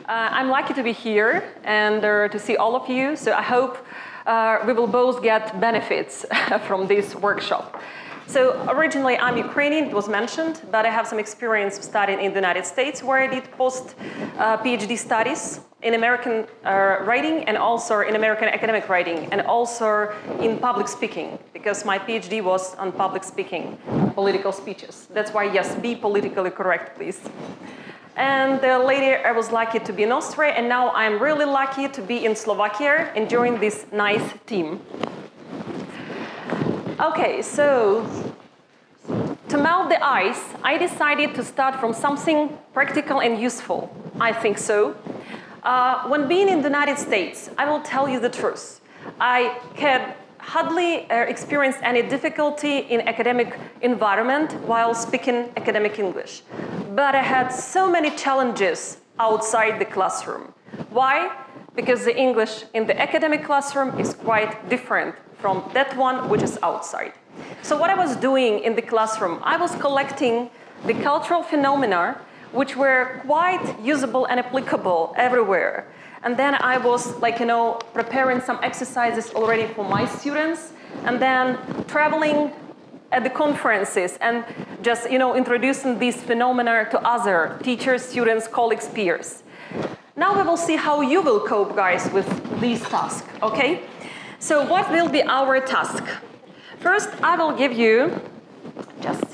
I'm lucky to be here and to see all of you, so I hope we will both get benefits from this workshop. So originally I'm Ukrainian, it was mentioned, but I have some experience studying in the United States where I did post-PhD studies in American writing and also in American academic writing and also in public speaking, because my PhD was on public speaking, political speeches. That's why, yes, be politically correct, please. And later I was lucky to be in Austria, and now I'm really lucky to be in Slovakia and join this nice team. Okay, so to melt the ice, I decided to start from something practical and useful. I think so. When being in the United States, I will tell you the truth. I had hardly experienced any difficulty in academic environment while speaking academic English. But I had so many challenges outside the classroom. Why? Because the English in the academic classroom is quite different from that one which is outside. So what I was doing in the classroom, I was collecting the cultural phenomena which were quite usable and applicable everywhere. And then I was preparing some exercises already for my students, and then traveling at the conferences and just introducing these phenomena to other teachers, students, colleagues, peers. Now we will see how you will cope, guys, with these tasks, okay? So what will be our task? First, I will give you, just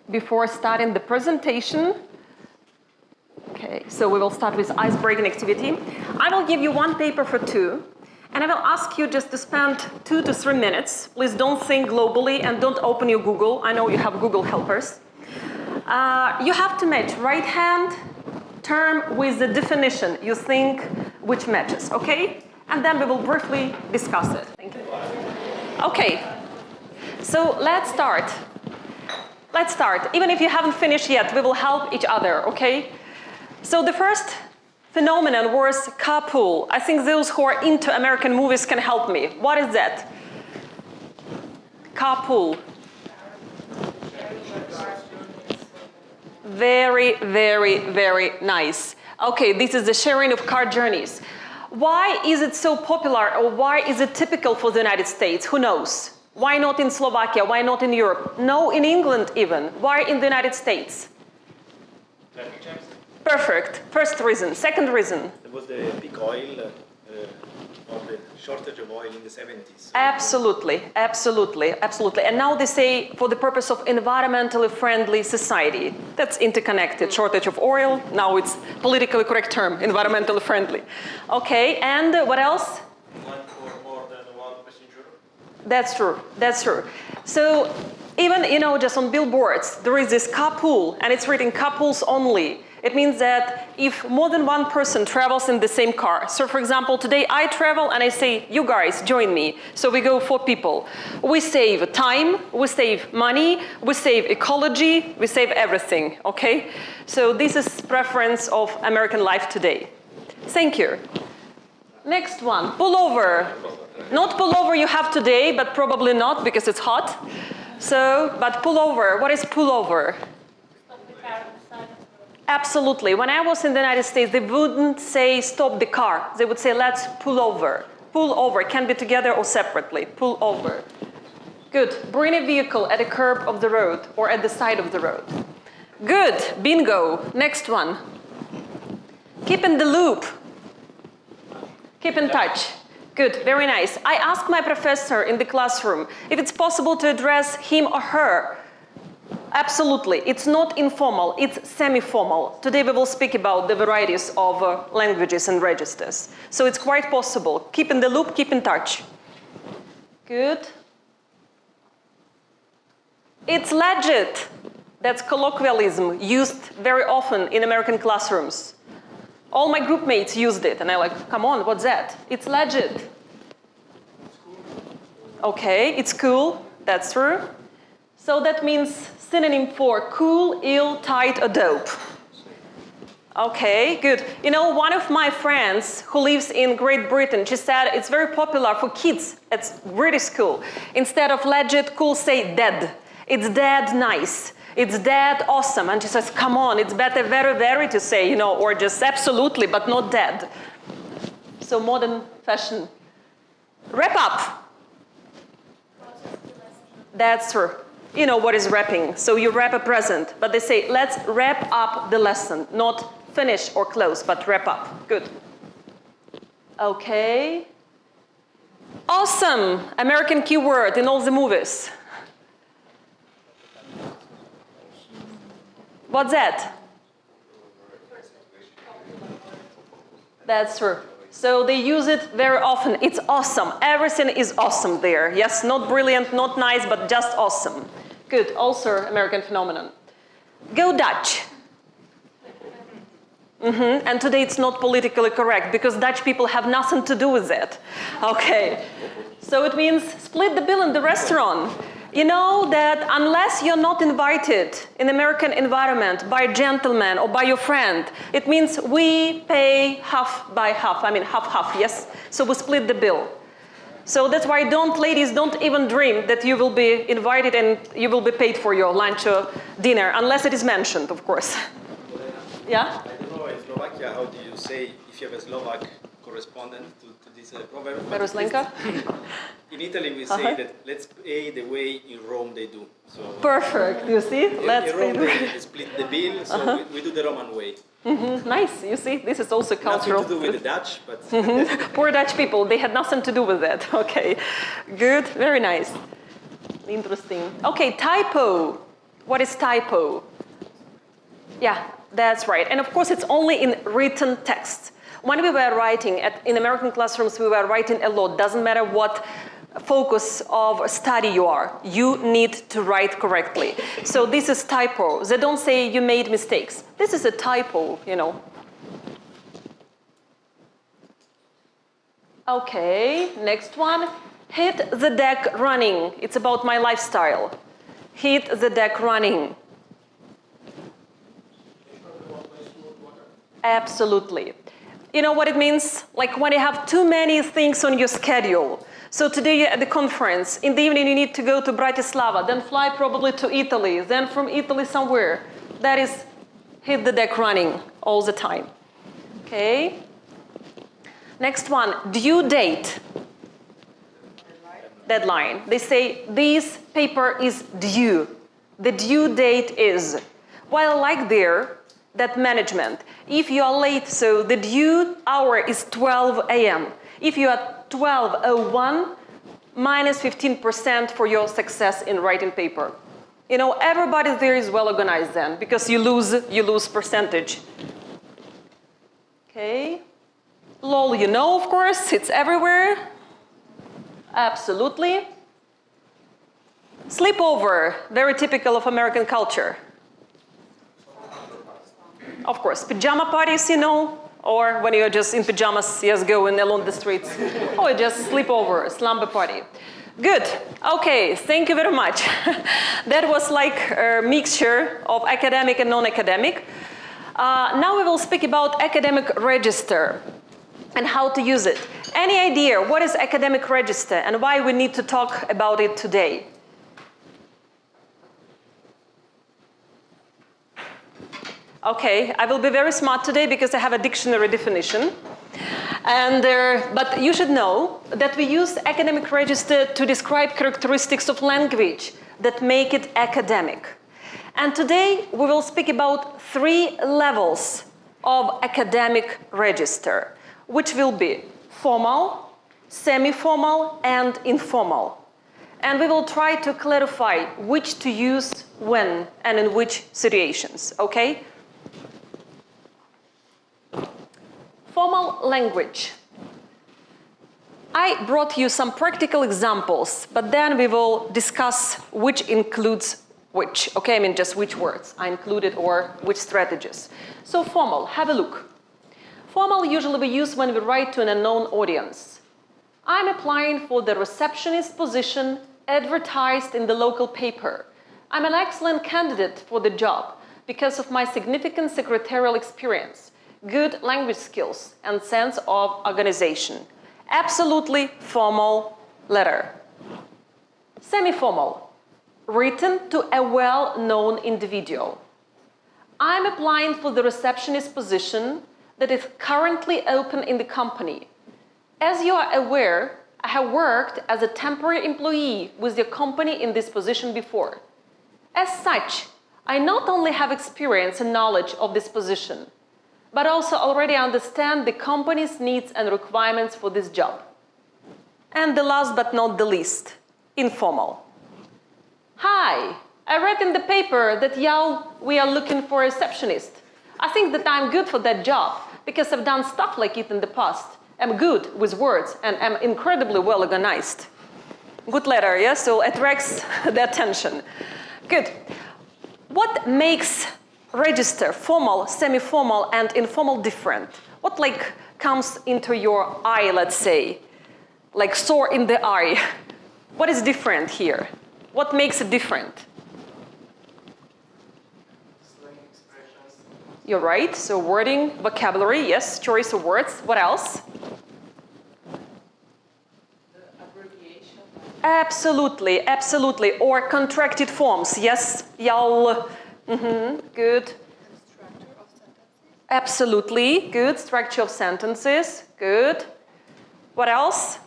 before starting the presentation, okay, so we will start with ice-breaking activity. I will give you one paper for two, and I will ask you just to spend 2 to 3 minutes. Please don't think globally and don't open your Google. I know you have Google helpers. You have to match right hand term with the definition you think which matches, okay? And then we will briefly discuss it. Thank you. Okay, so let's start. Let's start. Even if you haven't finished yet, we will help each other, okay? So the first phenomenon was carpool. I think those who are into American movies can help me. What is that? Carpool. Very, very, very nice. Okay, this is the sharing of car journeys. Why is it so popular, or why is it typical for the United States? Who knows? Why not in Slovakia? Why not in Europe? No, in England even. Why in the United States? Traffic jams. Perfect. First reason. Second reason. There was the big oil, or the shortage of oil in the 70s. Absolutely, absolutely, absolutely. And now they say for the purpose of environmentally friendly society. That's interconnected. Shortage of oil. Now it's politically correct term, environmentally friendly. Okay, and what else? One for more than one passenger. That's true. That's true. So even, just on billboards, there is this carpool, and it's written carpools only. It means that if more than one person travels in the same car, so for example, today I travel and I say, you guys, join me. So we go 4 people. We save time, we save money, we save ecology, we save everything, okay? So this is preference of American life today. Thank you. Next one, pullover. Not pullover you have today, but probably not because it's hot. So, but pullover, what is pullover? Absolutely. When I was in the United States, they wouldn't say stop the car. They would say let's pull over. Pull over can be together or separately. Pull over. Good. Bring a vehicle at a curb of the road or at the side of the road. Good. Bingo. Next one. Keep in the loop. Keep in touch. Good. Very nice. I asked my professor in the classroom if it's possible to address him or her. Absolutely. It's not informal, it's semi-formal. Today we will speak about the varieties of languages and registers. So it's quite possible. Keep in the loop, keep in touch. Good. It's legit. That's colloquialism used very often in American classrooms. All my group mates used it, and I'm like, come on, what's that? It's legit. Okay, it's cool. That's true. So that means synonym for cool, ill, tight, or dope. Okay, good. One of my friends who lives in Great Britain, she said it's very popular for kids at British school. Instead of legit, cool, say dead. It's dead nice. It's dead awesome. And she says, come on, it's better very, very to say, you know, or just absolutely, but not dead. So modern fashion. Wrap up. That's true. You know what is wrapping. So you wrap a present, but they say, let's wrap up the lesson, not finish or close, but wrap up. Good. Okay. Awesome. American keyword in all the movies. What's that? That's true. So they use it very often. It's awesome. Everything is awesome there. Yes, not brilliant, not nice, but just awesome. Good. Also American phenomenon. Go Dutch. And today it's not politically correct because Dutch people have nothing to do with it. Okay. So it means split the bill in the restaurant. You know that unless you're not invited in American environment by a gentleman or by your friend, it means we pay half by half. I mean half, yes? So we split the bill. So that's why ladies, don't even dream that you will be invited and you will be paid for your lunch or dinner, unless it is mentioned, of course. Yeah? I don't know, in Slovakia, how do you say, if you have a Slovak correspondent to this proverb? Veroslenka? In Italy, we say that let's pay the way in Rome they do. So Perfect, you see? Let's in Rome pay they split the bill, so we do the Roman way. Nice, you see? This is also cultural. Nothing to do with the Dutch, but... Poor Dutch people, they had nothing to do with that. Okay, good, very nice. Interesting. Okay, typo. What is typo? Yeah, that's right. And of course, it's only in written text. When we were writing, in American classrooms, we were writing a lot. Doesn't matter what focus of study you are, you need to write correctly. So this is typo. They don't say you made mistakes. This is a typo, you know. Okay, next one. Hit the deck running. It's about my lifestyle. Hit the deck running. Absolutely. You know what it means? Like when you have too many things on your schedule. So today you're at the conference, in the evening you need to go to Bratislava, then fly probably to Italy, then from Italy somewhere. That is hit the deck running all the time. Okay. Next one, due date. Deadline. They say this paper is due. The due date is. Well, I like there, that management. If you are late, so the due hour is 12 a.m. If you are 12:01, minus 15% for your success in writing paper. You know, everybody there is well organized then, because you lose percentage. Okay. LOL, you know, of course, it's everywhere. Absolutely. Sleepover, very typical of American culture. Of course, pajama parties, you know, or when you're just in pajamas, just going along the streets, or just sleepover, slumber party. Good. Okay, thank you very much. That was like a mixture of academic and non-academic. Now we will speak about academic register and how to use it. Any idea what is academic register and why we need to talk about it today? Okay, I will be very smart today because I have a dictionary definition. But you should know that we use academic register to describe characteristics of language that make it academic. And today we will speak about 3 levels of academic register, which will be formal, semi-formal, and informal. And we will try to clarify which to use when and in which situations, okay? Formal language. I brought you some practical examples, but then we will discuss which includes which. Okay, I mean just which words I included or which strategies. So formal, have a look. Formal usually we use when we write to an unknown audience. I'm applying for the receptionist position advertised in the local paper. I'm an excellent candidate for the job because of my significant secretarial experience, good language skills, and sense of organization. Absolutely formal letter. Semi-formal. written to a well-known individual. I'm applying for the receptionist position that is currently open in the company. As you are aware, I have worked as a temporary employee with your company in this position before. As such, I not only have experience and knowledge of this position, but also already understand the company's needs and requirements for this job. And the last but not the least, informal. Hi, I read in the paper that we are looking for a receptionist. I think that I'm good for that job because I've done stuff like it in the past. I'm good with words and I'm incredibly well organized. Good letter, yeah? So it attracts the attention. Good. What makes register formal, semi-formal, and informal different? What like comes into your eye, let's say? Like sore in the eye. What is different here? What makes it different? Slang expressions. You're right. So wording, vocabulary, yes, choice of words. What else? The abbreviation. Absolutely, absolutely. Or contracted forms, yes, y'all. Good. Structure of sentences. Absolutely, good. Structure of sentences, good. What else?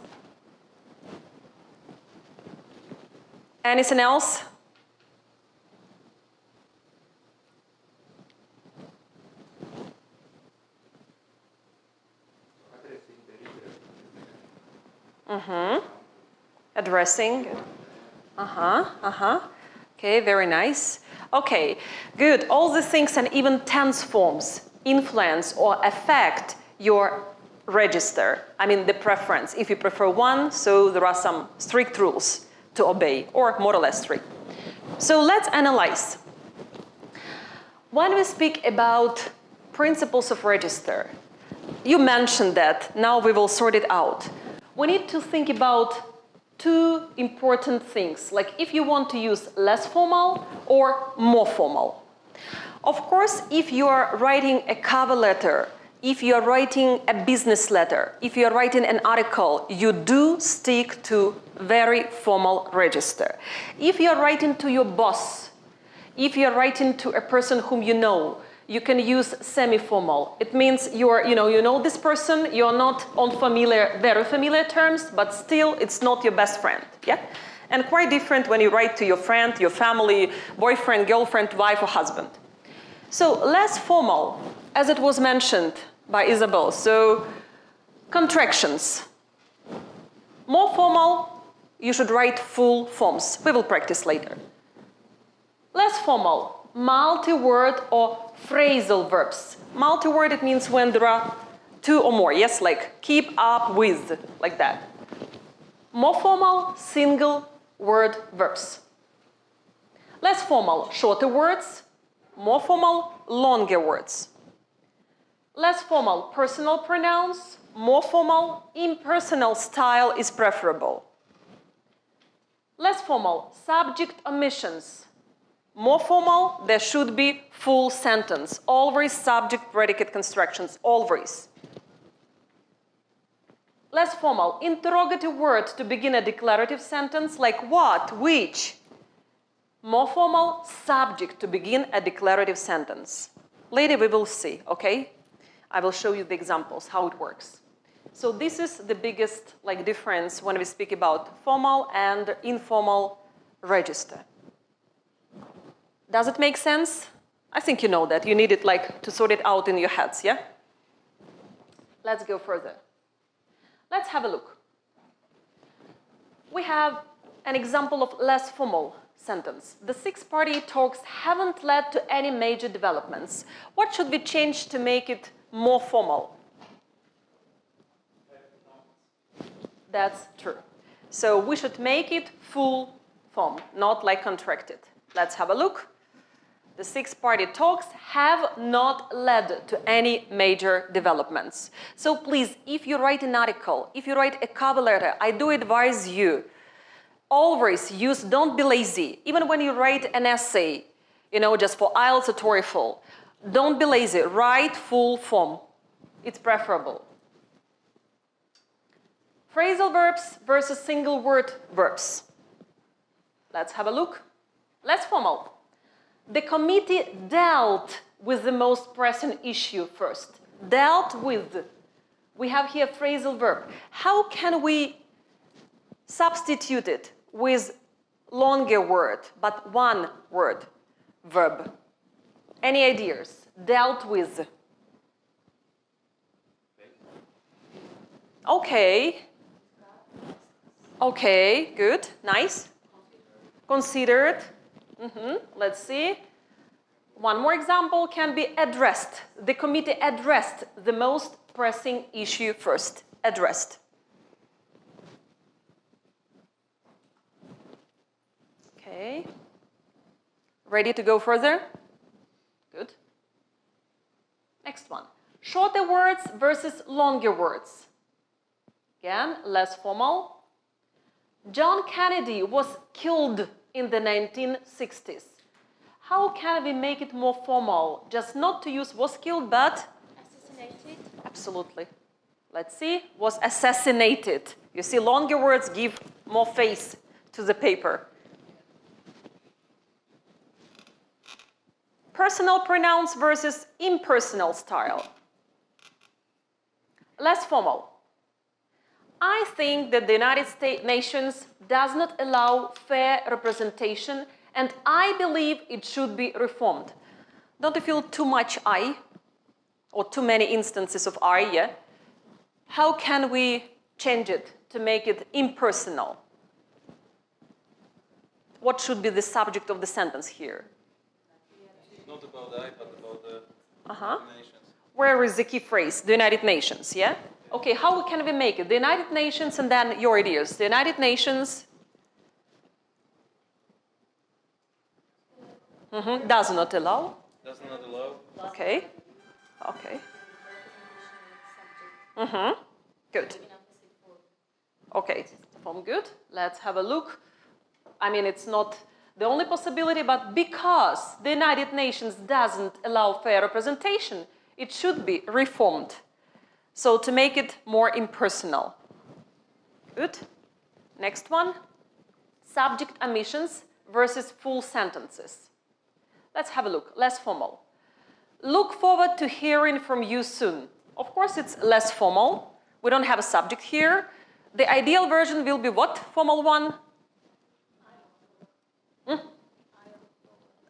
Anything else? Addressing. Okay, very nice. Okay, good. All these things and even tense forms influence or affect your register. I mean the preference. If you prefer one, so there are some strict rules to obey, or more or less strict. So let's analyze. When we speak about principles of register, you mentioned that, now we will sort it out. We need to think about two important things, like if you want to use less formal or more formal. Of course, if you are writing a cover letter, if you are writing a business letter, if you are writing an article, you do stick to very formal register. If you are writing to your boss, if you are writing to a person whom you know, you can use semi-formal. It means you know this person, you're not on very familiar terms, but still it's not your best friend, yeah? And quite different when you write to your friend, your family, boyfriend, girlfriend, wife, or husband. So less formal, as it was mentioned by Isabel, so contractions. More formal, you should write full forms. We will practice later. Less formal, multi-word or phrasal verbs. Multi-word, it means when there are two or more, yes, like keep up with, like that. More formal, single word verbs. Less formal, shorter words. More formal, longer words. Less formal, personal pronouns. More formal, impersonal style is preferable. Less formal, subject omissions. More formal, there should be full sentence. Always subject predicate constructions, always. Less formal, interrogative word to begin a declarative sentence like what, which. More formal, subject to begin a declarative sentence. Later we will see, okay? I will show you the examples, how it works. So this is the biggest difference when we speak about formal and informal register. Does it make sense? I think you know that. You need it to sort it out in your heads, yeah? Let's go further. Let's have a look. We have an example of less formal sentence. The six-party talks haven't led to any major developments. What should we change to make it more formal? That's true. So we should make it full form, not contracted. Let's have a look. The six-party talks have not led to any major developments. So please, if you write an article, if you write a cover letter, I do advise you, always don't be lazy. Even when you write an essay, just for IELTS or TOEFL, don't be lazy. Write full form. It's preferable. Phrasal verbs versus single word verbs. Let's have a look. Less formal. The committee dealt with the most pressing issue first. Dealt with. We have here phrasal verb. How can we substitute it with longer word, but one word, verb? Any ideas? Dealt with. Okay. Okay, good, nice. Considered. Let's see. One more example can be addressed. The committee addressed the most pressing issue first. Addressed. Okay. Ready to go further? Good. Next one. Shorter words versus longer words. Again, less formal. John Kennedy was killed in the 1960s. How can we make it more formal? Just not to use was killed, but? Assassinated. Absolutely. Let's see. Was assassinated. You see, longer words give more face to the paper. Personal pronouns versus impersonal style. Less formal. I think that the United Nations does not allow fair representation, and I believe it should be reformed. Don't you feel too much I, or too many instances of I, yeah? How can we change it to make it impersonal? What should be the subject of the sentence here? Not about I, but about the United Nations. Where is the key phrase? The United Nations, yeah? Okay, how can we make it? The United Nations and then your ideas. The United Nations does not allow. Does not allow. Okay. Okay. Good. Okay, form good. Let's have a look. I mean, it's not the only possibility, but because the United Nations doesn't allow fair representation, it should be reformed. So to make it more impersonal. Good. Next one. Subject omissions versus full sentences. Let's have a look. Less formal. Look forward to hearing from you soon. Of course, it's less formal. We don't have a subject here. The ideal version will be what? Formal one?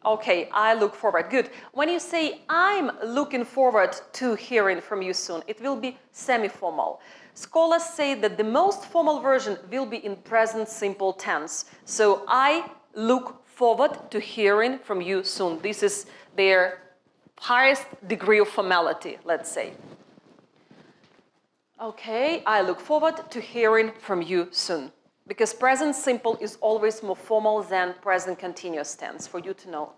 Okay, I look forward. Good. When you say, I'm looking forward to hearing from you soon, it will be semi-formal. Scholars say that the most formal version will be in present simple tense. So, I look forward to hearing from you soon. This is their highest degree of formality, let's say. Okay, I look forward to hearing from you soon. Because present simple is always more formal than present continuous tense, for you to know.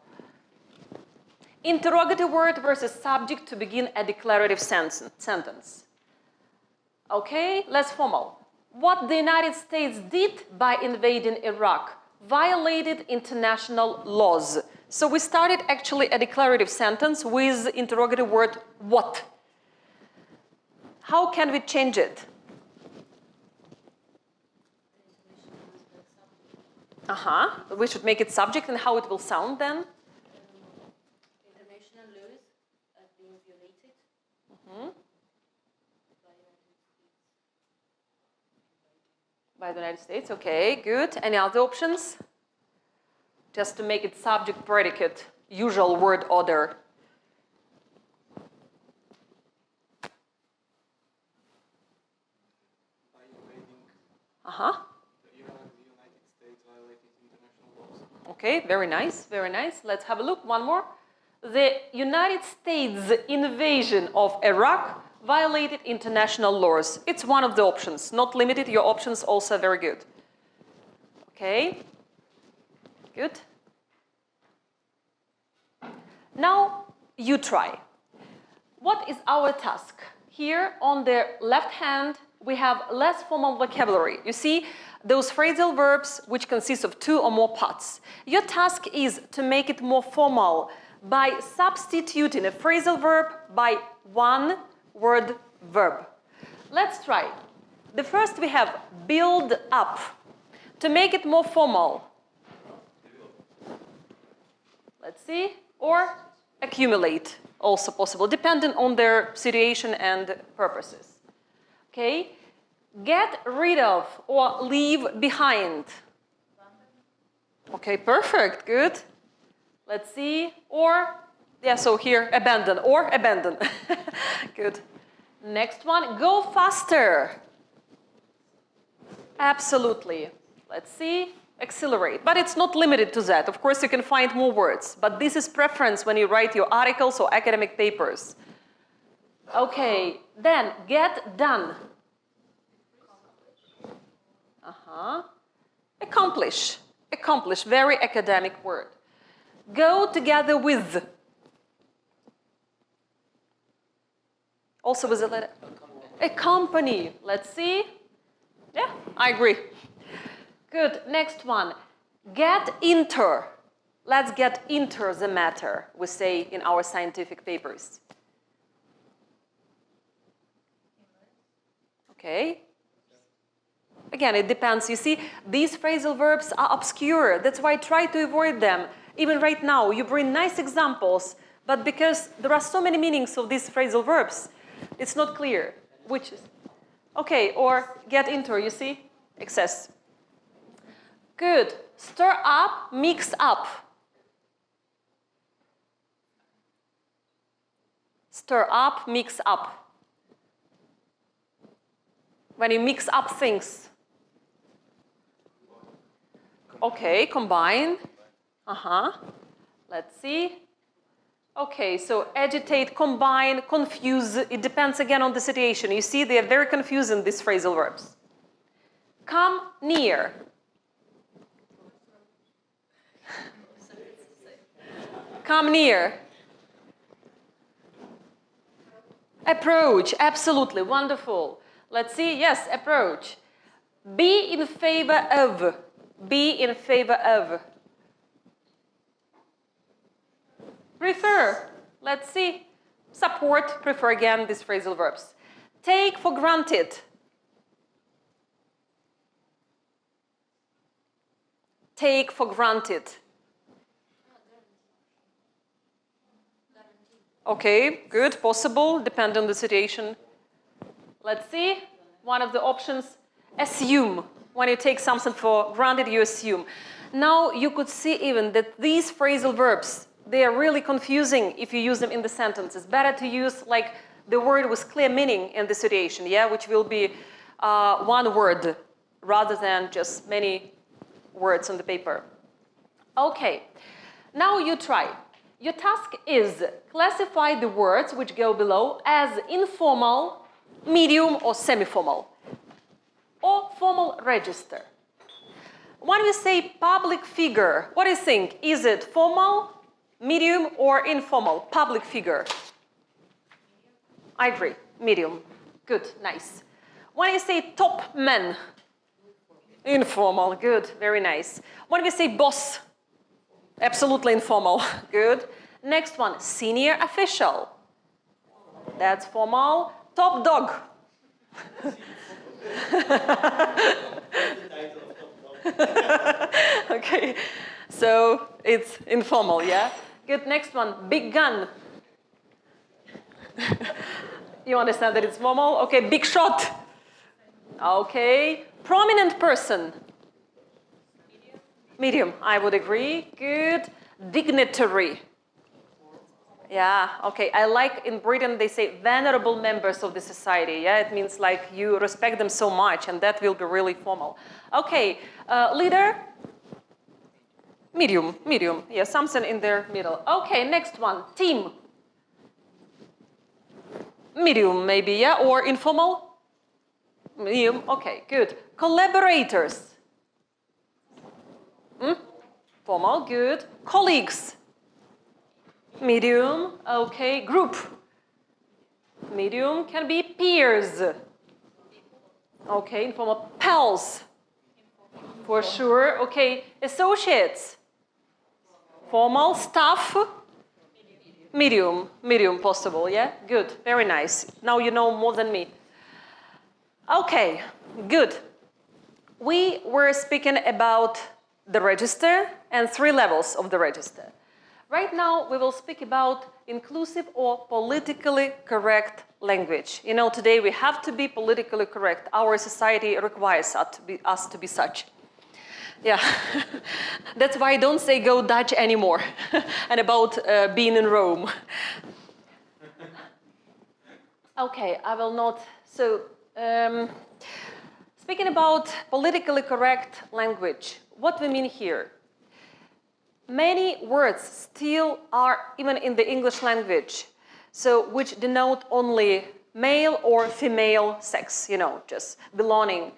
Interrogative word versus subject to begin a declarative sentence. Okay, less formal. What the United States did by invading Iraq violated international laws. So we started actually a declarative sentence with interrogative word what. How can we change it? We should make it subject, and how it will sound then? International laws are being violated By the United States. Okay, good. Any other options? Just to make it subject, predicate, usual word order. By invading the United States violated international laws. Okay, very nice, very nice. Let's have a look. One more. The United States invasion of Iraq violated international laws. It's one of the options, not limited. Your options also very good. Okay, good. Now you try. What is our task? Here on the left hand, we have less formal vocabulary. You see those phrasal verbs which consist of two or more parts. Your task is to make it more formal by substituting a phrasal verb by one word verb. Let's try. The first we have build up. To make it more formal. Let's see. Or accumulate, also possible, depending on their situation and purposes. Okay. Get rid of or leave behind. Okay, perfect, good. Let's see. Or, yeah, so here, abandon or abandon. Good. Next one, go faster. Absolutely. Let's see. Accelerate. But it's not limited to that. Of course, you can find more words. But this is preference when you write your articles or academic papers. Okay. Then, get done. Accomplish. Accomplish. Very academic word. Go together with. Also with a letter. Accompany. Let's see. Yeah, I agree. Good. Next one. Get inter. Let's get inter the matter, we say in our scientific papers. Okay. Again, it depends. You see, these phrasal verbs are obscure. That's why I try to avoid them. Even right now, you bring nice examples, but because there are so many meanings of these phrasal verbs, it's not clear which is. Okay, or get into, you see? Excess. Good. Stir up, mix up. Stir up, mix up. When you mix up things. Okay, combine. Let's see. Okay, so agitate, combine, confuse. It depends again on the situation. You see, they are very confusing, these phrasal verbs. Come near. Come near. Approach, absolutely, wonderful. Let's see, yes, approach. Be in favor of. Be in favor of. Prefer. Let's see. Support, prefer again, these phrasal verbs. Take for granted. Take for granted. Okay, good, possible, depending on the situation. Let's see. One of the options, assume. When you take something for granted, you assume. Now you could see even that these phrasal verbs, they are really confusing if you use them in the sentence. It's better to use like the word with clear meaning in the situation, yeah, which will be one word rather than just many words on the paper. Okay, now you try. Your task is classify the words which go below as informal, medium or semi-formal, or formal register. When we say public figure, what do you think? Is it formal, medium or informal? Public figure. I agree, medium. Good, nice. When you say top man, informal, good, very nice. When we say boss, absolutely informal, good. Next one, senior official. That's formal. Top dog. Okay, so it's informal, yeah? Good, next one, big gun. You understand that it's formal? Okay, big shot. Okay, prominent person. Medium, I would agree. Good. Dignitary. Yeah, okay. I like in Britain they say venerable members of the society. Yeah, it means like you respect them so much, and that will be really formal. Okay, leader. Medium, medium. Yeah, something in their middle. Okay, next one. Team. Medium, maybe, yeah, or informal. Medium. Okay, good. Collaborators. Formal, good. Colleagues. Medium, okay. Group. Medium can be peers. Okay, informal. Pals. For sure. Okay, associates. Formal. Staff. Medium, medium possible, yeah? Good, very nice. Now you know more than me. Okay, good. We were speaking about the register and 3 levels of the register. Right now, we will speak about inclusive or politically correct language. You know, today we have to be politically correct. Our society requires us to be such. Yeah, that's why I don't say go Dutch anymore and about being in Rome. Okay, I will not. So, speaking about politically correct language, what we mean here? Many words still are, even in the English language, so which denote only male or female sex, you know, just belonging.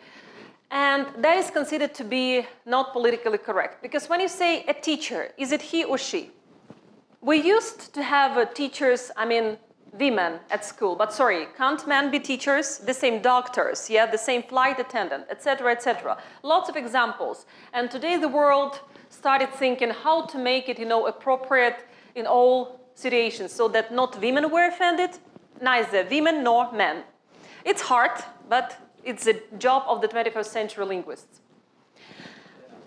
And that is considered to be not politically correct. Because when you say a teacher, is it he or she? We used to have teachers, I mean, women at school, but sorry, can't men be teachers? The same doctors, yeah, the same flight attendant, etc., etc. Lots of examples. And today the world started thinking how to make it, you know, appropriate in all situations so that not women were offended, neither women nor men. It's hard, but it's a job of the 21st century linguists.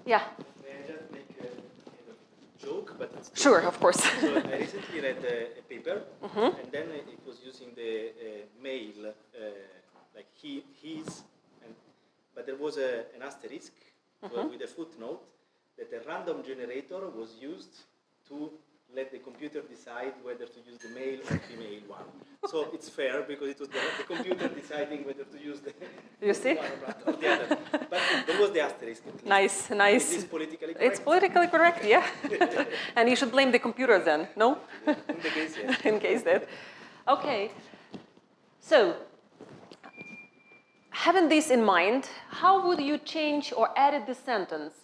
Yeah. May I just make a kind of joke? But it's Sure, of course. So I recently read a paper, and then it was using the male, like he, his, but there was an asterisk with a footnote that a random generator was used to let the computer decide whether to use the male or female one. So it's fair because it was the computer deciding whether to use the You see? one or the other. But there was the asterisk. Nice, nice. Is this politically correct? It's politically correct, yeah. And you should blame the computer then, no? In the case, yes. In case that. Okay. So, having this in mind, how would you change or edit the sentence?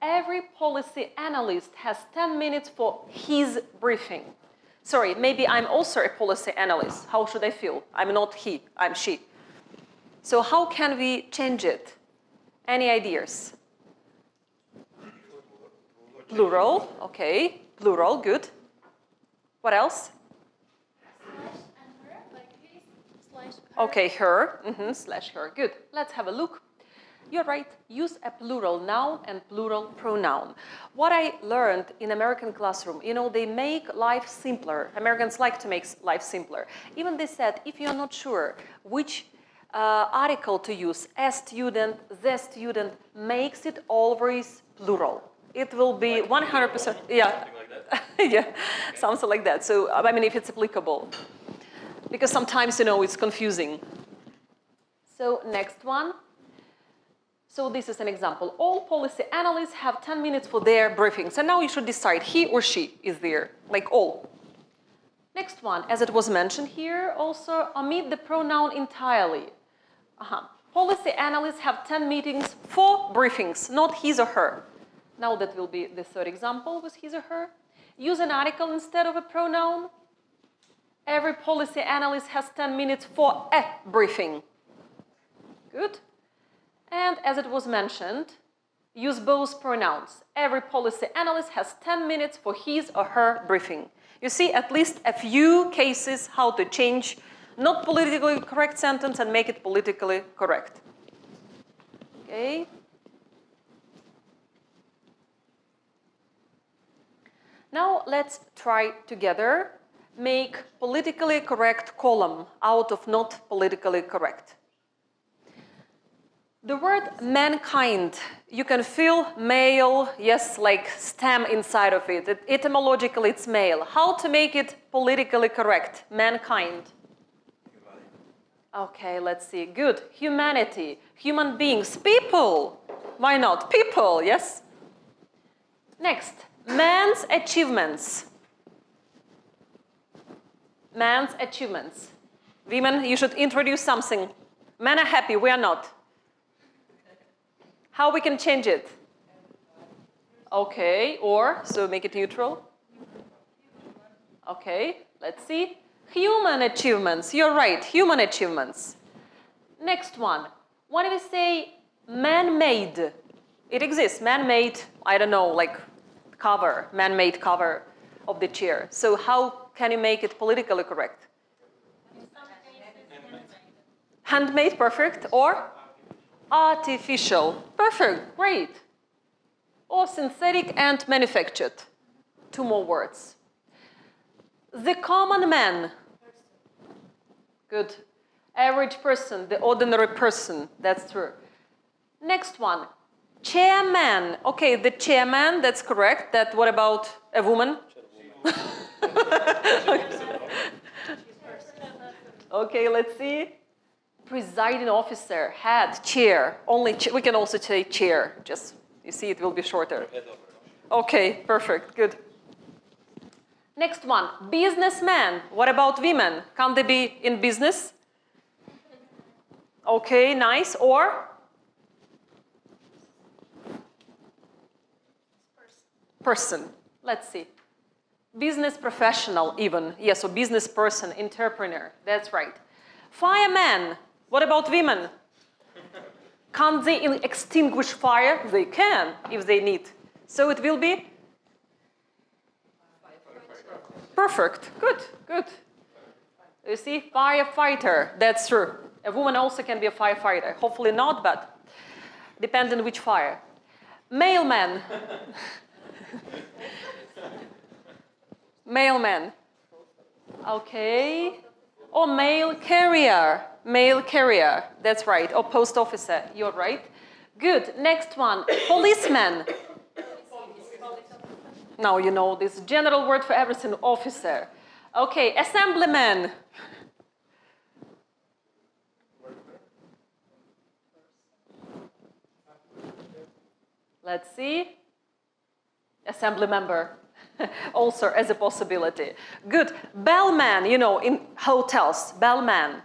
Every policy analyst has 10 minutes for his briefing. Sorry, maybe I'm also a policy analyst. How should I feel? I'm not he, I'm she. So how can we change it? Any ideas? Plural, okay. Plural, good. What else? Slash and her, like his slash her. Okay, her, slash her, good. Let's have a look. You're right, use a plural noun and plural pronoun. What I learned in American classroom, you know, they make life simpler. Americans like to make life simpler. Even they said, if you're not sure which article to use, a student, the student, makes it always plural. It will be 100%, yeah. Something like that? Yeah, something like that. So, I mean, if it's applicable. Because sometimes, you know, it's confusing. So, next one. So this is an example. All policy analysts have 10 minutes for their briefings. And now you should decide he or she is there, like all. Next one, as it was mentioned here, also omit the pronoun entirely. Policy analysts have 10 meetings for briefings, not his or her. Now that will be the third example with his or her. Use an article instead of a pronoun. Every policy analyst has 10 minutes for a briefing. Good. And as it was mentioned, use both pronouns. Every policy analyst has 10 minutes for his or her briefing. You see at least a few cases how to change not politically correct sentence and make it politically correct. Okay. Now let's try together make politically correct column out of not politically correct. The word mankind, you can feel male, yes, like stem inside of it. Etymologically, it's male. How to make it politically correct? Mankind. Okay, let's see. Good. Humanity, human beings, people. Why not? People, yes? Next, man's achievements. Man's achievements. Women, you should introduce something. Men are happy, we are not. How we can change it? Okay, or, so make it neutral. Okay, let's see. Human achievements, you're right, human achievements. Next one, when we say man-made, it exists, man-made, I don't know, like cover, man-made cover of the chair. So how can you make it politically correct? Handmade, perfect, or? Artificial. Perfect, great. Or synthetic and manufactured. Two more words. The common man. Good. Average person, the ordinary person. That's true. Next one. Chairman. Okay, the chairman, that's correct. What about a woman? Okay, let's see. Presiding officer, head, chair. Only we can also say chair. Just, you see, it will be shorter. Okay, perfect, good. Next one, businessman. What about women? Can't they be in business? Okay, nice. Or? Person. Let's see. Business professional even. Yes, so business person, entrepreneur. That's right. Fireman. What about women? Can't they extinguish fire? They can if they need. So it will be? Perfect. Good, good. You see, firefighter. That's true. A woman also can be a firefighter. Hopefully not, but depends on which fire. Mailman. Mailman. Okay. Or mail carrier. Mail carrier. That's right. Or post officer. You're right. Good. Next one. Policeman. Now you know this general word for everything. Officer. Okay. Assemblyman. Let's see. Assembly member. Also as a possibility. Good. Bellman, you know, in hotels. Bellman.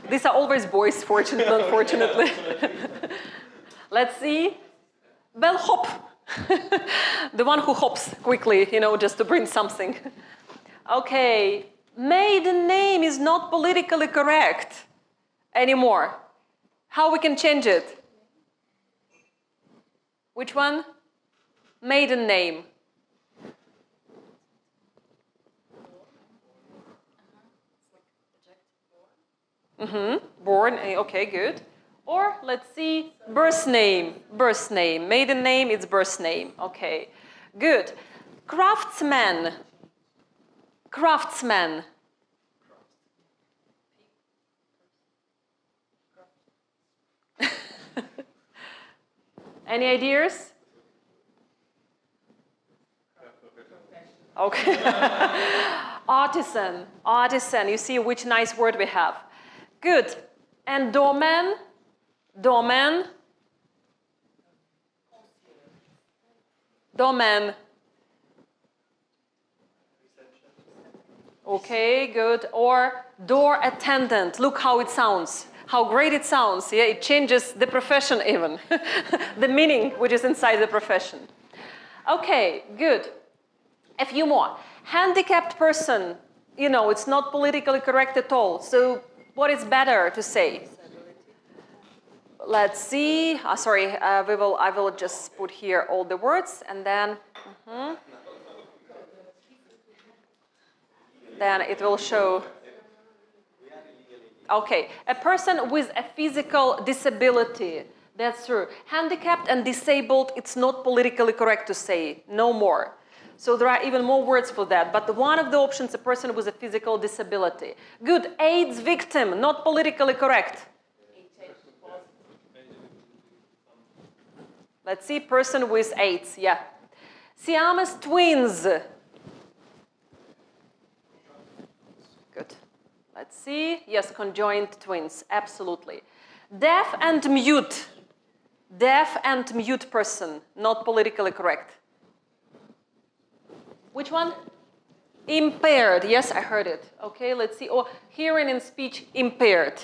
These are always boys, fortunately, unfortunately. Let's see. Bellhop. The one who hops quickly, you know, just to bring something. Okay. Maiden name is not politically correct anymore. How we can change it? Which one? Maiden name. Born, okay, good. Or let's see, birth name. Birth name. Maiden name, it's birth name. Okay, good. Craftsman. Craftsman. Any ideas? Okay. Artisan. Artisan. You see which nice word we have. Good. And doorman? Doorman? Doorman. Okay, good. Or door attendant. Look how it sounds. How great it sounds. Yeah, it changes the profession even. The meaning which is inside the profession. Okay, good. A few more. Handicapped person. You know, it's not politically correct at all. So what is better to say? Let's see. Sorry, I will just put here all the words and then then it will show. Okay, a person with a physical disability. That's true. Handicapped and disabled, it's not politically correct to say. No more. So there are even more words for that. But one of the options, a person with a physical disability. Good. AIDS victim, not politically correct. Let's see, person with AIDS, yeah. Siamese twins. Good. Let's see. Yes, conjoined twins, absolutely. Deaf and mute. Deaf and mute person, not politically correct. Which one? Impaired. Yes, I heard it. Okay, let's see. Oh, hearing and speech impaired.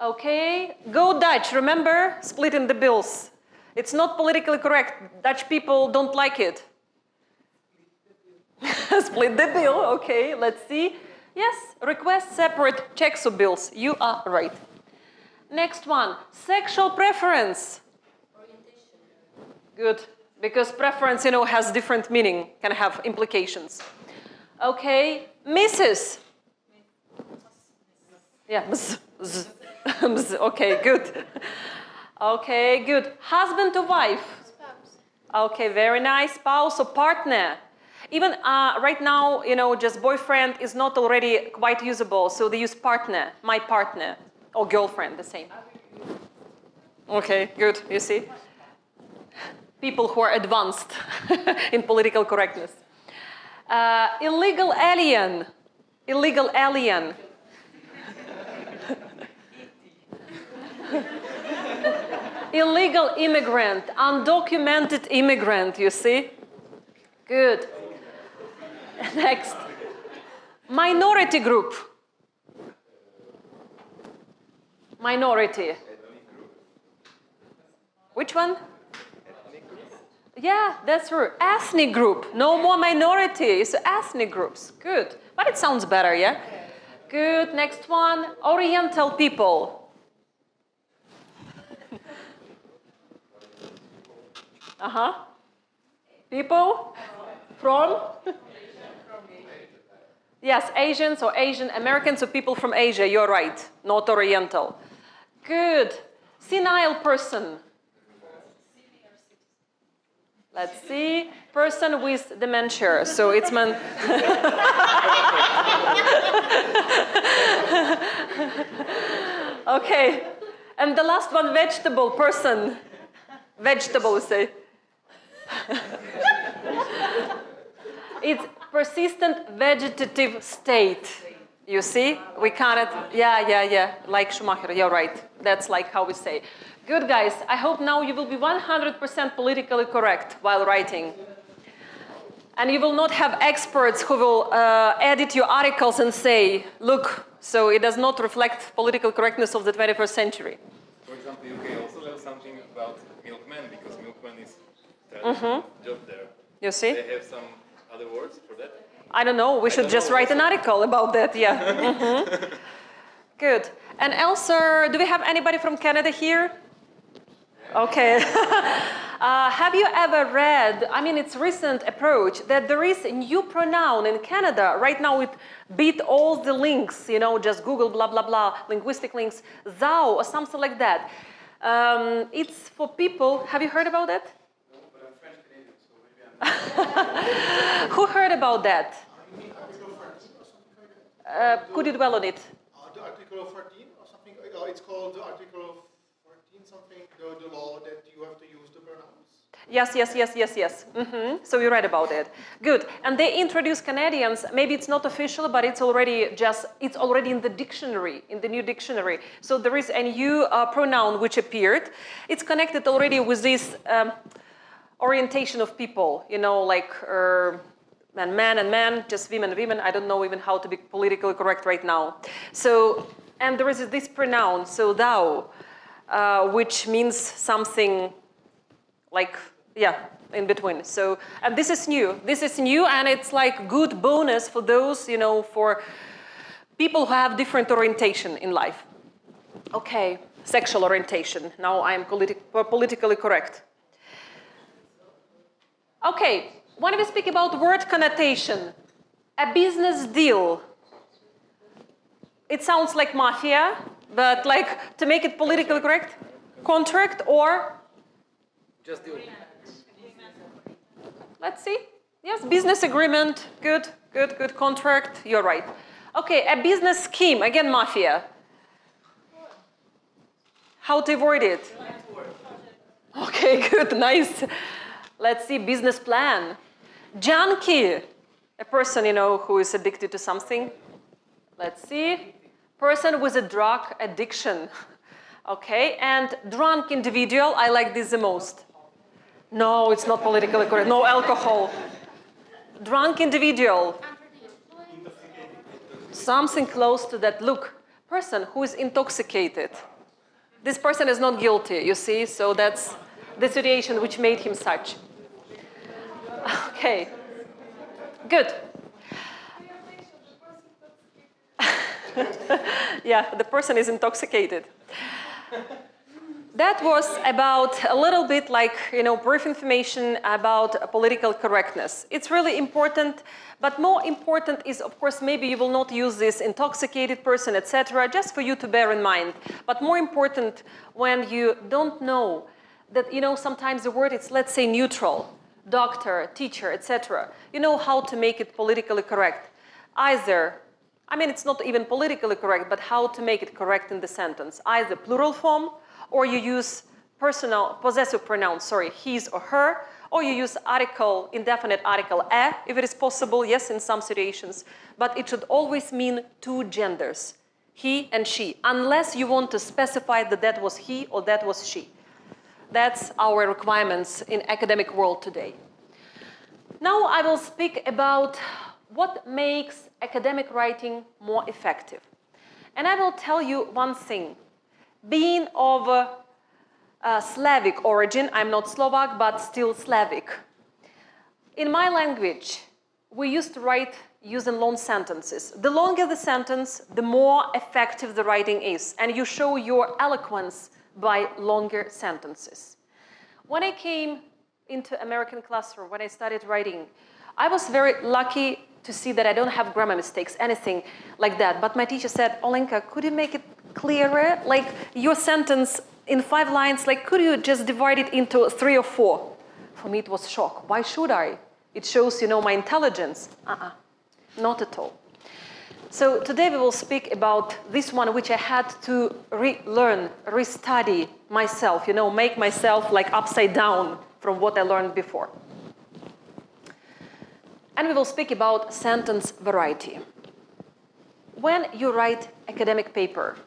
Okay, go Dutch. Remember, splitting the bills. It's not politically correct. Dutch people don't like it. Split the bill. Okay, let's see. Yes, request separate checks or bills. You are right. Next one, sexual preference. Orientation. Good, because preference, you know, has different meaning, can have implications. Okay, Mrs. Yeah, okay, good. Okay, good. Husband to wife. Spouse. Okay, very nice. Spouse or partner. Even right now, you know, just boyfriend is not already quite usable, so they use partner, my partner, or girlfriend, the same. Okay, good, you see? People who are advanced in political correctness. Illegal alien. Illegal alien. Illegal immigrant, undocumented immigrant, you see? Good. Next. Minority group. Minority. Which one? Yeah, that's true. Ethnic group. No more minority. It's ethnic groups. Good. But it sounds better, yeah? Good. Next one. Oriental people. Uh-huh. People from? Yes, Asians or Asian Americans or people from Asia. You're right. Not Oriental. Good. Senile person. Let's see. Person with dementia. So it's Okay. And the last one, vegetable person. Vegetable, say. It's persistent vegetative state. You see? We cannot, yeah. Like Schumacher, you're right. That's like how we say. Good, guys. I hope now you will be 100% politically correct while writing. And you will not have experts who will edit your articles and say, look, so it does not reflect political correctness of the 21st century. For example, UK also have something about milkmen, because milkman is traditional job there. You see? They have some other words for that? I don't know. We should just write an article about that. Yeah. Good. And Elsa, do we have anybody from Canada here? Okay. Have you ever read, I mean, it's recent approach, that there is a new pronoun in Canada. Right now it beat all the links, you know, just Google blah, blah, blah, linguistic links, thou or something like that. It's for people, have you heard about that? No, but I'm French Canadian, so maybe I'm... Who heard about that? Article 13 or something like that? Could you dwell on it? The Article 13 or something, it's called the Article 14 something, the law that you have to use the pronouns. Yes. So you read about it. Good. And they introduced Canadians, maybe it's not official, but it's already in the dictionary, in the new dictionary. So there is a new pronoun which appeared. It's connected already with this orientation of people, you know, like man and man, just women. I don't know even how to be politically correct right now. So, and there is this pronoun, so thou, which means something like, in between. So, and this is new. And it's like good bonus for those, you know, for people who have different orientation in life. Okay, sexual orientation. Now I am politically correct. Okay, when we speak about word connotation, a business deal, it sounds like mafia, but like to make it politically correct, contract or? Just deal. Let's see. Yes, business agreement. Good. Contract. You're right. Okay, a business scheme. Again, mafia. How to avoid it? Okay, good. Nice. Let's see. Business plan. Junkie. A person, you know, who is addicted to something. Let's see. Person with a drug addiction. Okay, and drunk individual. I like this the most. No, it's not politically correct. No alcohol. Drunk individual. Something close to that. Look, person who is intoxicated. This person is not guilty, you see? So that's the situation which made him such. Okay. Good. Yeah, the person is intoxicated. That was about a little bit like, brief information about political correctness. It's really important, but more important is, of course, maybe you will not use this intoxicated person, etc., just for you to bear in mind. But more important, when you don't know that, sometimes the word is, let's say, neutral, doctor, teacher, etc. You know how to make it politically correct. Either, it's not even politically correct, but how to make it correct in the sentence. Either plural form, or you use possessive pronouns, his or her, or you use article, indefinite article a, if it is possible, yes, in some situations. But it should always mean two genders, he and she, unless you want to specify that that was he or that was she. That's our requirements in academic world today. Now I will speak about what makes academic writing more effective. And I will tell you one thing. Being of Slavic origin, I'm not Slovak, but still Slavic. In my language, we used to write using long sentences. The longer the sentence, the more effective the writing is. And you show your eloquence by longer sentences. When I came into American classroom, when I started writing, I was very lucky to see that I don't have grammar mistakes, anything like that. But my teacher said, Olenka, could you make it clearer? Like your sentence in 5 lines, like could you just divide it into 3 or 4? For me, it was shock. Why should I? It shows, my intelligence. Not at all. So today we will speak about this one, which I had to relearn, restudy myself, make myself like upside down from what I learned before. And we will speak about sentence variety. When you write academic paper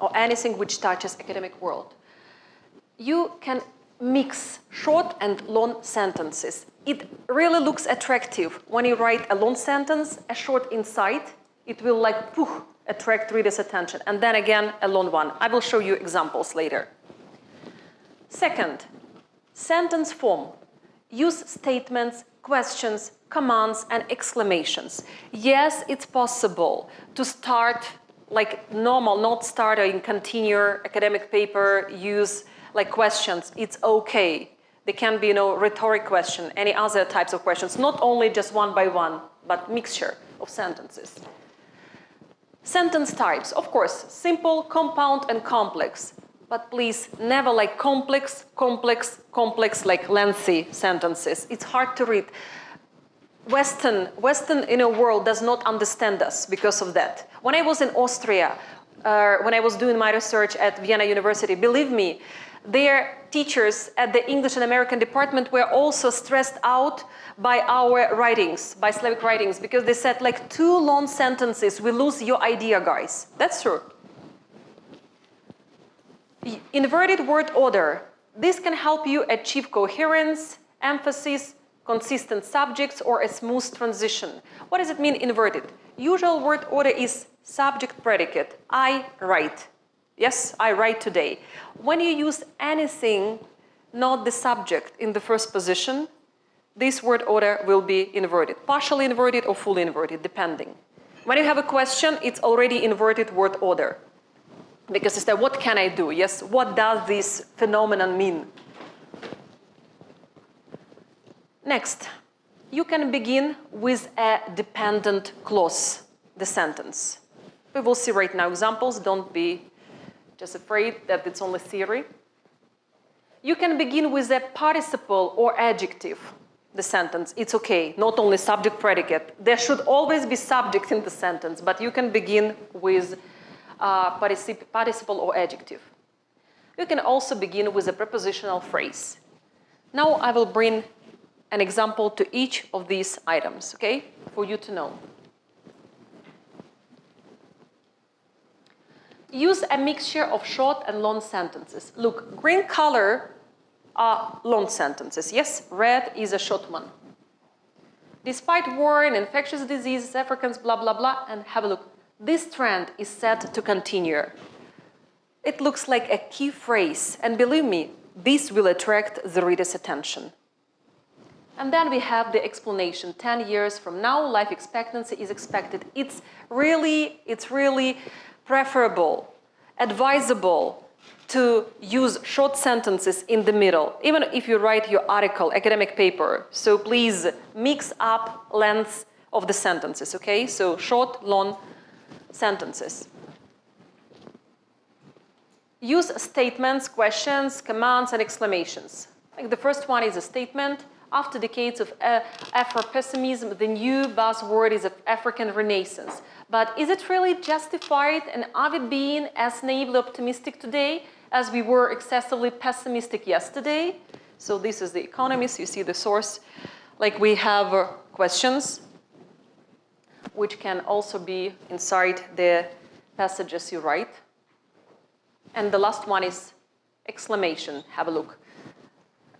or anything which touches academic world, you can mix short and long sentences. It really looks attractive when you write a long sentence, a short inside. It will attract readers' attention. And then again, a long one. I will show you examples later. Second, sentence form. Use statements, questions, commands, and exclamations. Yes, it's possible to start like normal, not start and continue academic paper, use like questions. It's okay. They can be, rhetoric question, any other types of questions, not only just one by one, but mixture of sentences. Sentence types, of course, simple, compound, and complex. But please, never like complex, like lengthy sentences. It's hard to read. Western world does not understand us because of that. When I was in Austria, when I was doing my research at Vienna University, believe me, their teachers at the English and American department were also stressed out by our writings, by Slavic writings, because they said like 2 long sentences, we lose your idea, guys. That's true. Inverted word order. This can help you achieve coherence, emphasis, consistent subjects, or a smooth transition. What does it mean, inverted? Usual word order is subject predicate. I write. Yes, I write today. When you use anything, not the subject, in the first position, this word order will be inverted. Partially inverted or fully inverted, depending. When you have a question, it's already inverted word order. Because it's like, what can I do? Yes, what does this phenomenon mean? Next, you can begin with a dependent clause, the sentence. We will see right now examples. Don't be just afraid that it's only theory. You can begin with a participle or adjective, the sentence. It's okay, not only subject predicate. There should always be subject in the sentence, but you can begin with participle or adjective. You can also begin with a prepositional phrase. Now I will bring an example to each of these items, okay, for you to know. Use a mixture of short and long sentences. Look, green color are long sentences. Yes, red is a short one. Despite war and infectious diseases, Africans, blah, blah, blah, and have a look. This trend is set to continue. It looks like a key phrase, and believe me, this will attract the reader's attention. And then we have the explanation. 10 years from now, life expectancy is expected. It's really preferable, advisable to use short sentences in the middle, even if you write your article, academic paper. So please mix up lengths of the sentences, okay? So short, long sentences. Use statements, questions, commands, and exclamations. Like the first one is a statement. After decades of Afro-pessimism, the new buzzword is of African Renaissance. But is it really justified, and are we being as naively optimistic today as we were excessively pessimistic yesterday? So this is The Economist, you see the source. Like we have questions, which can also be inside the passages you write. And the last one is exclamation. Have a look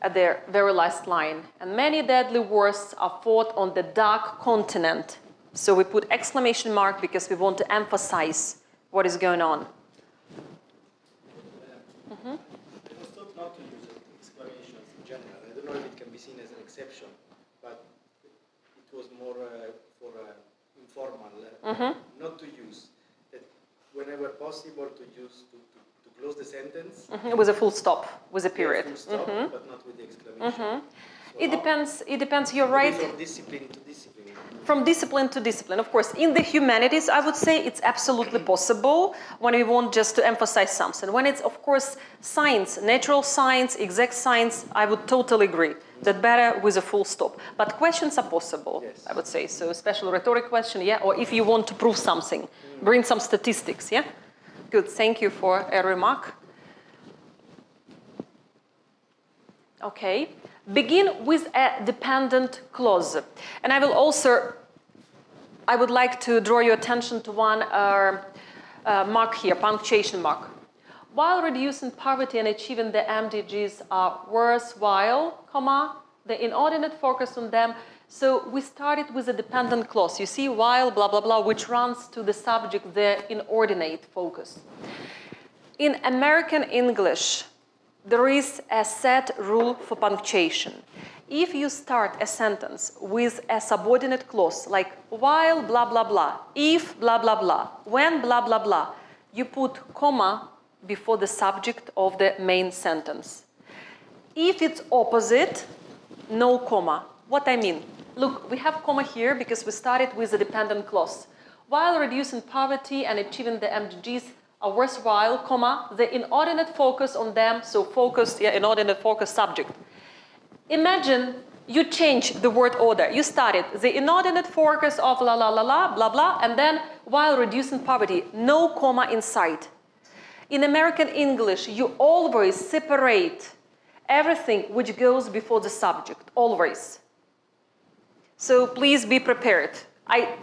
at their very last line. And many deadly wars are fought on the dark continent. So we put exclamation mark because we want to emphasize what is going on. I was taught not to use exclamations in general. I don't know if it can be seen as an exception, but it was more for informal, not to use. That whenever possible to use to close the sentence. With a full stop, with a period. Full stop, but not with the exclamation. So It depends, you're right. From discipline to discipline. From discipline to discipline. Of course, in the humanities, I would say it's absolutely possible when we want just to emphasize something. When it's, of course, science, natural science, exact science, I would totally agree that better with a full stop. But questions are possible, yes. I would say. So especially rhetoric question, yeah? Or if you want to prove something, bring some statistics, yeah? Good, thank you for a remark. Okay. Begin with a dependent clause. And I would like to draw your attention to one mark here, punctuation mark. While reducing poverty and achieving the MDGs are worthwhile, comma, the inordinate focus on them. So we started with a dependent clause. You see, while, blah, blah, blah, which runs to the subject, the inordinate focus. In American English, there is a set rule for punctuation. If you start a sentence with a subordinate clause, like while blah, blah, blah, if blah, blah, blah, when blah, blah, blah, you put comma before the subject of the main sentence. If it's opposite, no comma. What I mean? Look, we have comma here because we started with a dependent clause. While reducing poverty and achieving the MDGs are worthwhile, comma, the inordinate focus on them, so focus, yeah, inordinate focus subject. Imagine you change the word order. You started the inordinate focus of la la la la, blah blah, and then while reducing poverty, no comma inside. In American English, you always separate everything which goes before the subject, always. So please be prepared.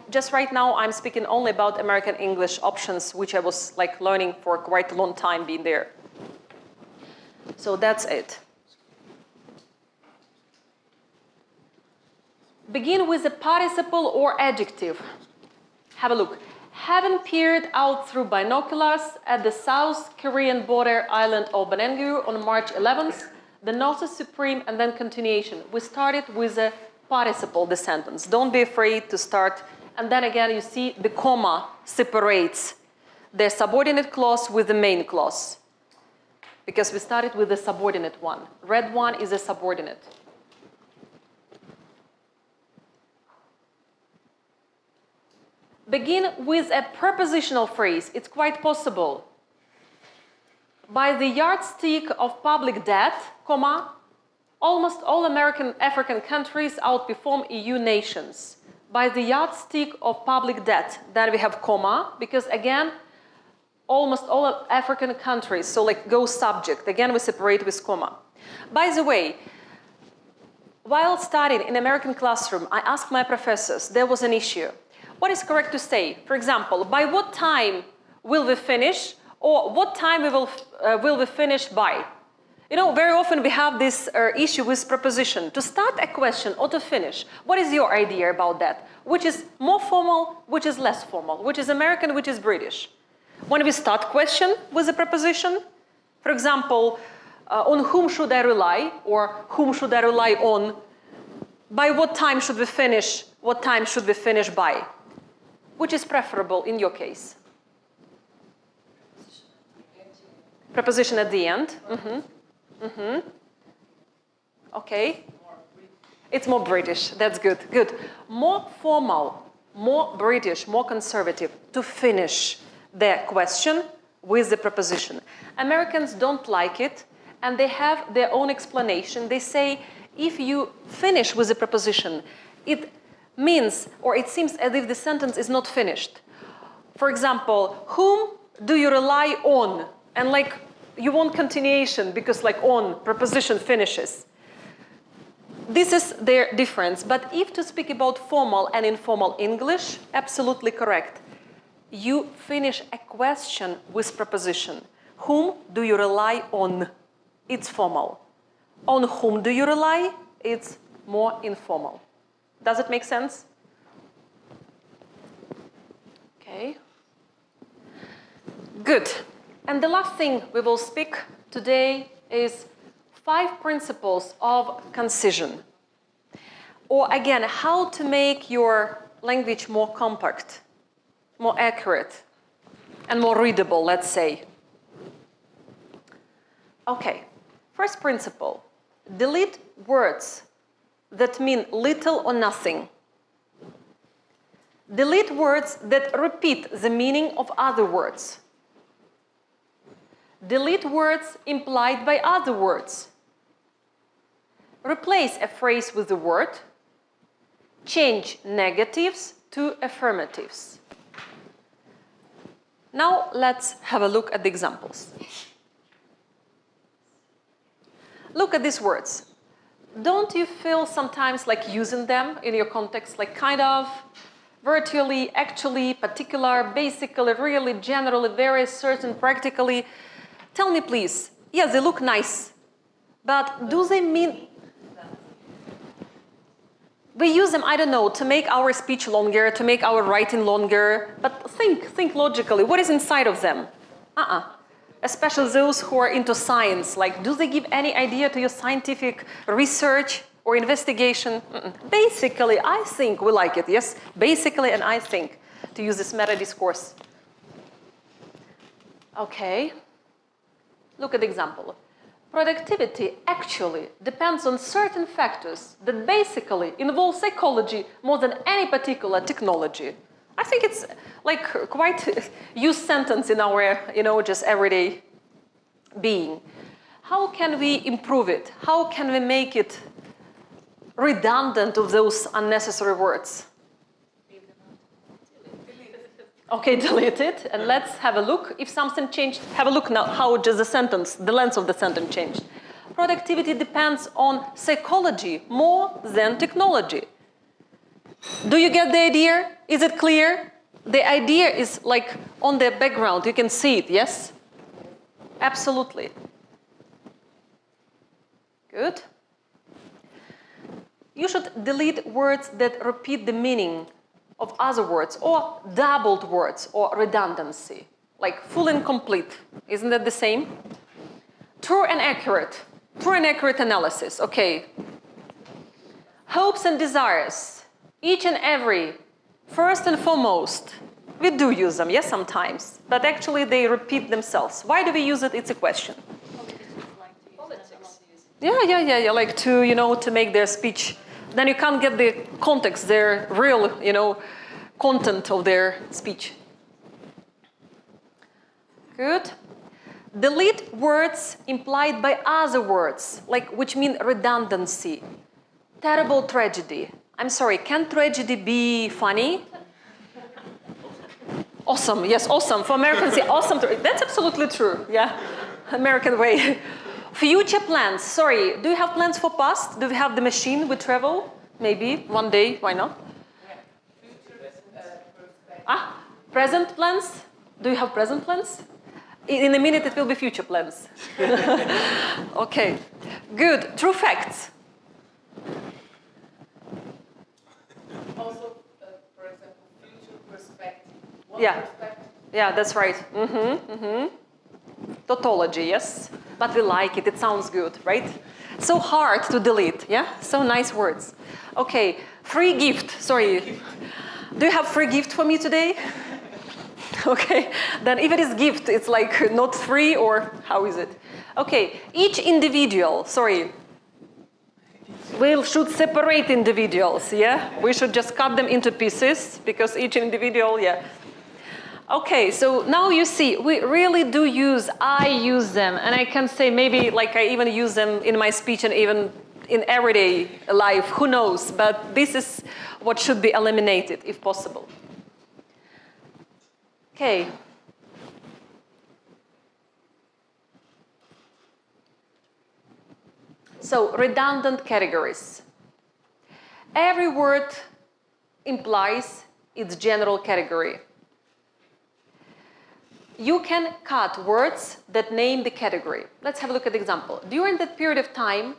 Just right now, I'm speaking only about American English options, which I was like learning for quite a long time being there. So that's it. Begin with a participle or adjective. Have a look. Having peered out through binoculars at the South Korean border island of Banangu on March 11th, the note is supreme, and then continuation. We started with a participle, the sentence. Don't be afraid to start. And then again, you see the comma separates the subordinate clause with the main clause. Because we started with the subordinate one. Red one is a subordinate. Begin with a prepositional phrase. It's quite possible. By the yardstick of public debt, comma, almost all African countries outperform EU nations. By the yardstick of public debt, then we have comma, because again, almost all African countries, so like go subject, again we separate with comma. By the way, while studying in American classroom, I asked my professors, there was an issue. What is correct to say? For example, by what time will we finish, or what time will we finish by? You know, very often we have this issue with preposition. To start a question or to finish, what is your idea about that? Which is more formal, which is less formal? Which is American, which is British? When we start question with a preposition, for example, on whom should I rely, or whom should I rely on? By what time should we finish? What time should we finish by? Which is preferable in your case? Preposition at the end. Okay. It's more British. That's good. Good. More formal, more British, more conservative to finish the question with the preposition. Americans don't like it, and they have their own explanation. They say if you finish with the preposition, it means, or it seems as if the sentence is not finished. For example, whom do you rely on? And like you want continuation because like on, preposition finishes. This is their difference. But if to speak about formal and informal English, absolutely correct. You finish a question with preposition. Whom do you rely on? It's formal. On whom do you rely? It's more informal. Does it make sense? Okay. Good. And the last thing we will speak today is 5 principles of concision. Or again, how to make your language more compact, more accurate, and more readable, let's say. Okay, first principle, delete words that mean little or nothing. Delete words that repeat the meaning of other words. Delete words implied by other words. Replace a phrase with a word. Change negatives to affirmatives. Now let's have a look at the examples. Look at these words. Don't you feel sometimes like using them in your context, like kind of, virtually, actually, particular, basically, really, generally, very certain, practically? Tell me please, yes, they look nice, but do they mean... We use them, I don't know, to make our speech longer, to make our writing longer, but think logically, what is inside of them? Especially those who are into science, like, do they give any idea to your scientific research or investigation? Basically, I think we like it, yes? Basically, and I think, to use this meta discourse. Okay. Look at the example. Productivity actually depends on certain factors that basically involve psychology more than any particular technology. I think it's like quite used sentence in our, just everyday being. How can we improve it? How can we make it redundant of those unnecessary words? Okay, delete it, and let's have a look. If something changed, have a look now how just the sentence, the length of the sentence changed. Productivity depends on psychology more than technology. Do you get the idea? Is it clear? The idea is like on the background, you can see it, yes? Absolutely. Good. You should delete words that repeat the meaning of other words, or doubled words, or redundancy, like full and complete. Isn't that the same? True and accurate analysis, okay. Hopes and desires, each and every, first and foremost, we do use them, yes, sometimes, but actually they repeat themselves. Why do we use it? It's a question. Politics. Yeah, like to make their speech. Then you can't get the context, their real, content of their speech. Good. Delete words implied by other words, like which mean redundancy. Terrible tragedy. I'm sorry, can tragedy be funny? Awesome, yes, awesome. For Americans, yeah, awesome. That's absolutely true, yeah. American way. Future plans, sorry, do you have plans for past? Do we have the machine we travel? Maybe, one day, why not? Present plans? Do you have present plans? In a minute it will be future plans. Okay, good. True facts. Also, for example, future perspective. What Yeah. perspective? Yeah, that's right. Tautology, yes. But we like it, it sounds good, right? So hard to delete, yeah? So nice words. Okay, free gift, sorry. Do you have free gift for me today? Okay, then if it is gift, it's like not free, or how is it? Okay, each individual, sorry, we should separate individuals, yeah? We should just cut them into pieces, because each individual, yeah. Okay, so now you see, we really do I use them, and I can say maybe like I even use them in my speech and even in everyday life, who knows, but this is what should be eliminated if possible. Okay. So, redundant categories. Every word implies its general category. You can cut words that name the category. Let's have a look at the example. During that period of time,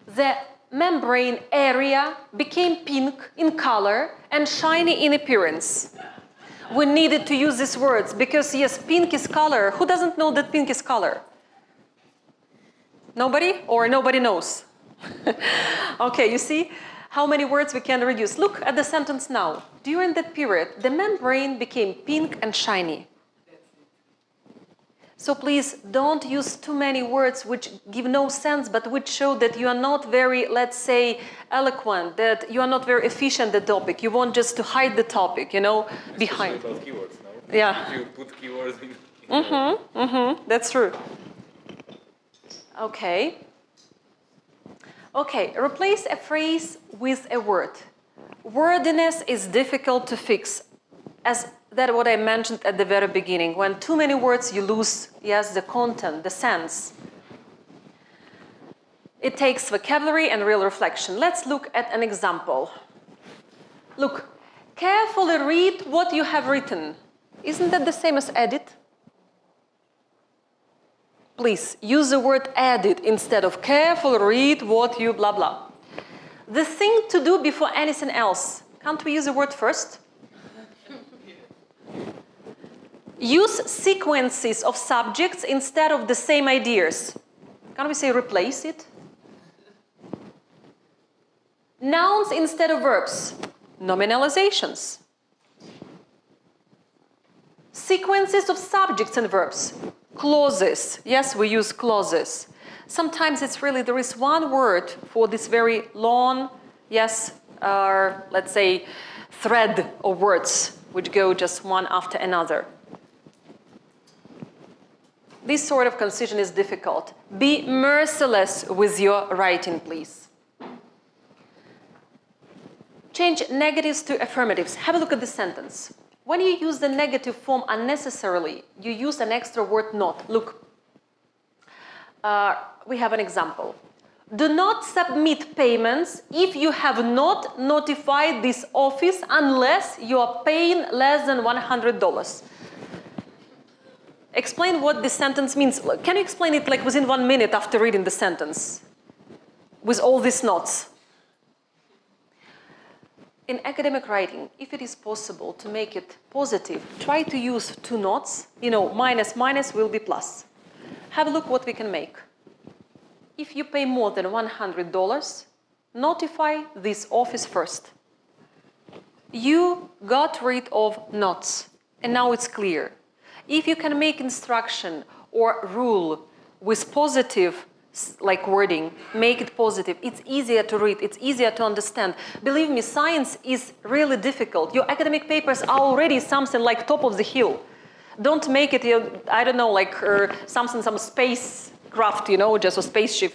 the membrane area became pink in color and shiny in appearance. We needed to use these words because, yes, pink is color. Who doesn't know that pink is color? Nobody? Or nobody knows? Okay, you see how many words we can reduce. Look at the sentence now. During that period, the membrane became pink and shiny. So please don't use too many words which give no sense, but which show that you are not very, let's say, eloquent, that you are not very efficient at the topic. You want just to hide the topic, you know, behind. Especially about keywords, no? Yeah. If you put keywords in That's true. Okay. Okay, replace a phrase with a word. Wordiness is difficult to fix, as that's what I mentioned at the very beginning. When too many words, you lose, yes, the content, the sense. It takes vocabulary and real reflection. Let's look at an example. Look, carefully read what you have written. Isn't that the same as edit? Please use the word edit instead of carefully read what you blah blah. The thing to do before anything else. Can't we use the word first? Use sequences of subjects instead of the same ideas. Can't we say replace it? Nouns instead of verbs. Nominalizations. Sequences of subjects and verbs. Clauses. Yes, we use clauses. Sometimes it's really, there is one word for this very long, yes, let's say, thread of words which go just one after another. This sort of concision is difficult. Be merciless with your writing, please. Change negatives to affirmatives. Have a look at this sentence. When you use the negative form unnecessarily, you use an extra word not. Look, we have an example. Do not submit payments if you have not notified this office unless you are paying less than $100. Explain what this sentence means. Can you explain it like within 1 minute after reading the sentence? With all these notes. In academic writing, if it is possible to make it positive, try to use two notes. You know, minus minus will be plus. Have a look what we can make. If you pay more than $100, notify this office first. You got rid of nots, and now it's clear. If you can make instruction or rule with positive like wording, make it positive. It's easier to read, it's easier to understand. Believe me, science is really difficult. Your academic papers are already something like top of the hill. Don't make it, I don't know, like some spacecraft, you know, just a spaceship.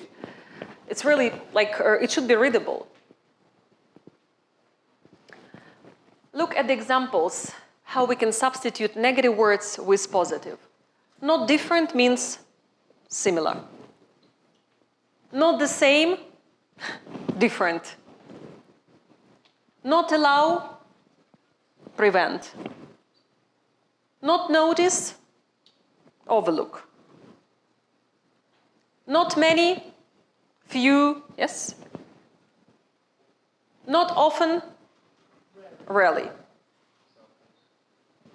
It's really like, it should be readable. Look at the examples, how we can substitute negative words with positive. Not different means similar. Not the same, different. Not allow, prevent. Not notice, overlook. Not many, few, yes. Not often, rarely.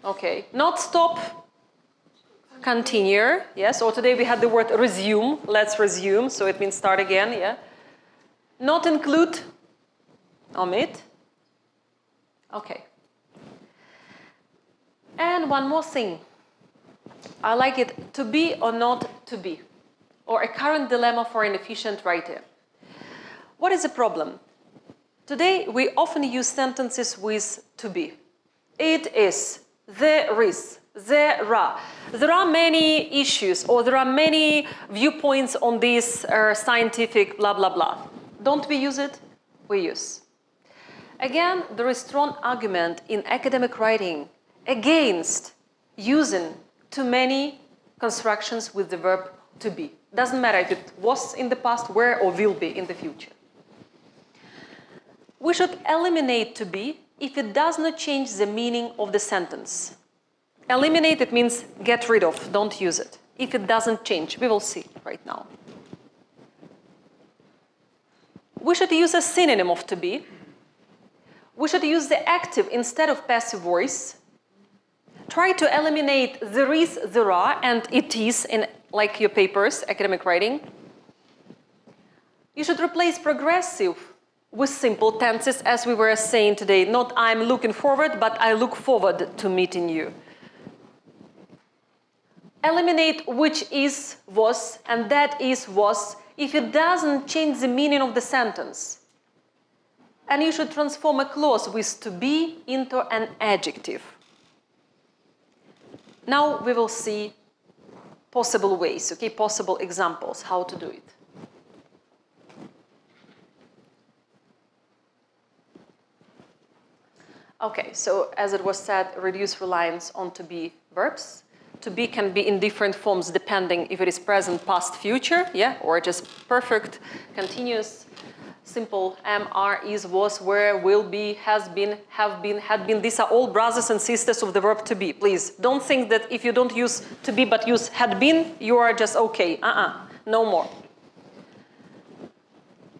Okay, not stop, continue, yes, or today we had the word resume, let's resume, so it means start again, yeah. Not include, omit, okay. And one more thing. I like it, to be or not to be, or a current dilemma for an efficient writer. What is the problem? Today, we often use sentences with to be. It is, there is, there are. There are many issues, or there are many viewpoints on this scientific blah, blah, blah. Don't we use it? We use. Again, there is strong argument in academic writing against using too many constructions with the verb to be. Doesn't matter if it was in the past, were, or will be in the future. We should eliminate to be if it does not change the meaning of the sentence. Eliminate, it means get rid of, don't use it. If it doesn't change, we will see right now. We should use a synonym of to be. We should use the active instead of passive voice. Try to eliminate there is, there are, and it is in like your papers, academic writing. You should replace progressive with simple tenses, as we were saying today. Not I'm looking forward, but I look forward to meeting you. Eliminate which is, was, and that is, was, if it doesn't change the meaning of the sentence. And you should transform a clause with to be into an adjective. Now we will see possible ways, okay, possible examples, how to do it. Okay, so as it was said, reduce reliance on to be verbs. To be can be in different forms depending if it is present, past, future, yeah, or just perfect, continuous, simple, am, are, is, was, were, will be, has been, have been, had been. These are all brothers and sisters of the verb to be. Please don't think that if you don't use to be but use had been, you are just okay. No more.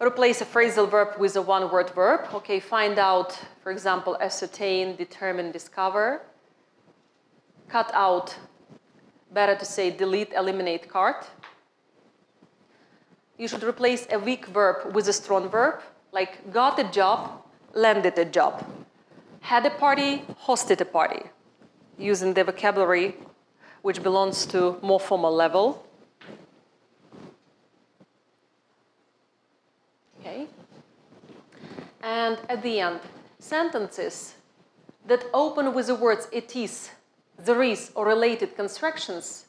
Replace a phrasal verb with a one-word verb. Okay, find out, for example, ascertain, determine, discover. Cut out, better to say delete, eliminate, cart. You should replace a weak verb with a strong verb, like got a job, landed a job. Had a party, hosted a party, using the vocabulary which belongs to more formal level. Okay. And at the end, sentences that open with the words it is, there is, or related constructions,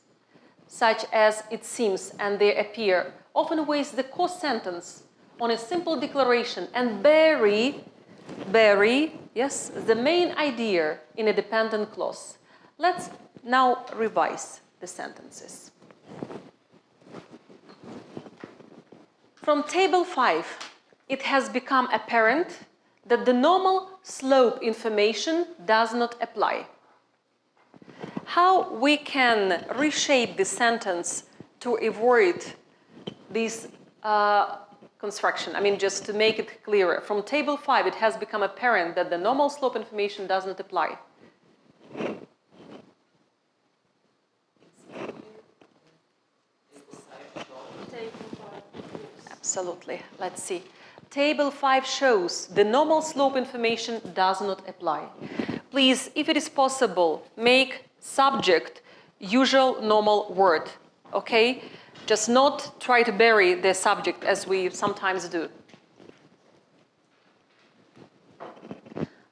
such as it seems and they appear, often waste the core sentence on a simple declaration and bury, yes, the main idea in a dependent clause. Let's now revise the sentences. From table 5, it has become apparent that the normal slope information does not apply. How we can reshape the sentence to avoid this construction? I mean, just to make it clearer. From table 5, it has become apparent that the normal slope information does not apply. Absolutely. Let's see. Table 5 shows the normal slope information does not apply. Please, if it is possible, make subject usual normal word, okay? Just not try to bury the subject as we sometimes do.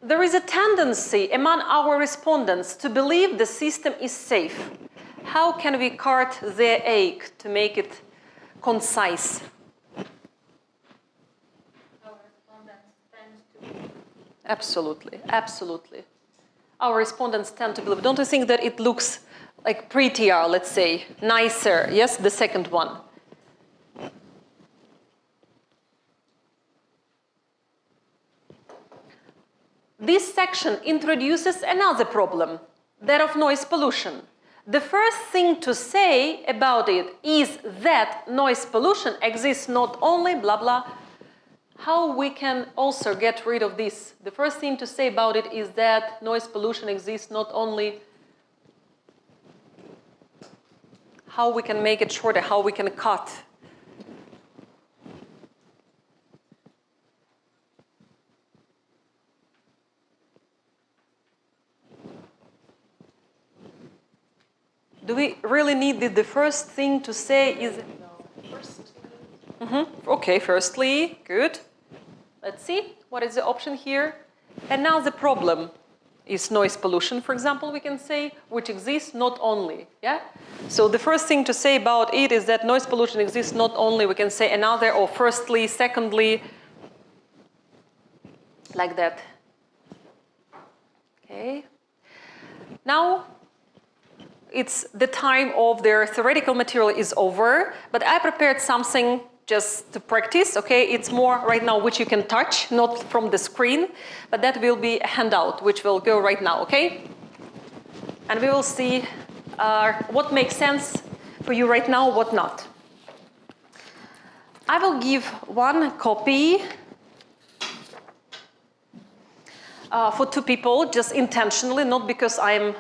There is a tendency among our respondents to believe the system is safe. How can we cart their ache to make it concise? Our respondents tend to. Absolutely, absolutely. Our respondents tend to believe. Don't you think that it looks like prettier, let's say, nicer? Yes, the second one. This section introduces another problem, that of noise pollution. The first thing to say about it is that noise pollution exists not only blah blah. How we can also get rid of this? The first thing to say about it is that noise pollution exists not only. How we can make it shorter, how we can cut. Do we really need the first thing to say is... Okay, firstly, good. Let's see, what is the option here? And now the problem is noise pollution, for example, we can say, which exists not only, yeah? So the first thing to say about it is that noise pollution exists not only, we can say another, or firstly, secondly, like that. Okay. Now, it's the time of their theoretical material is over, but I prepared something just to practice, okay? It's more right now which you can touch, not from the screen, but that will be a handout which will go right now, okay? And we will see what makes sense for you right now, what not. I will give one copy for 2 people, just intentionally, not because I'm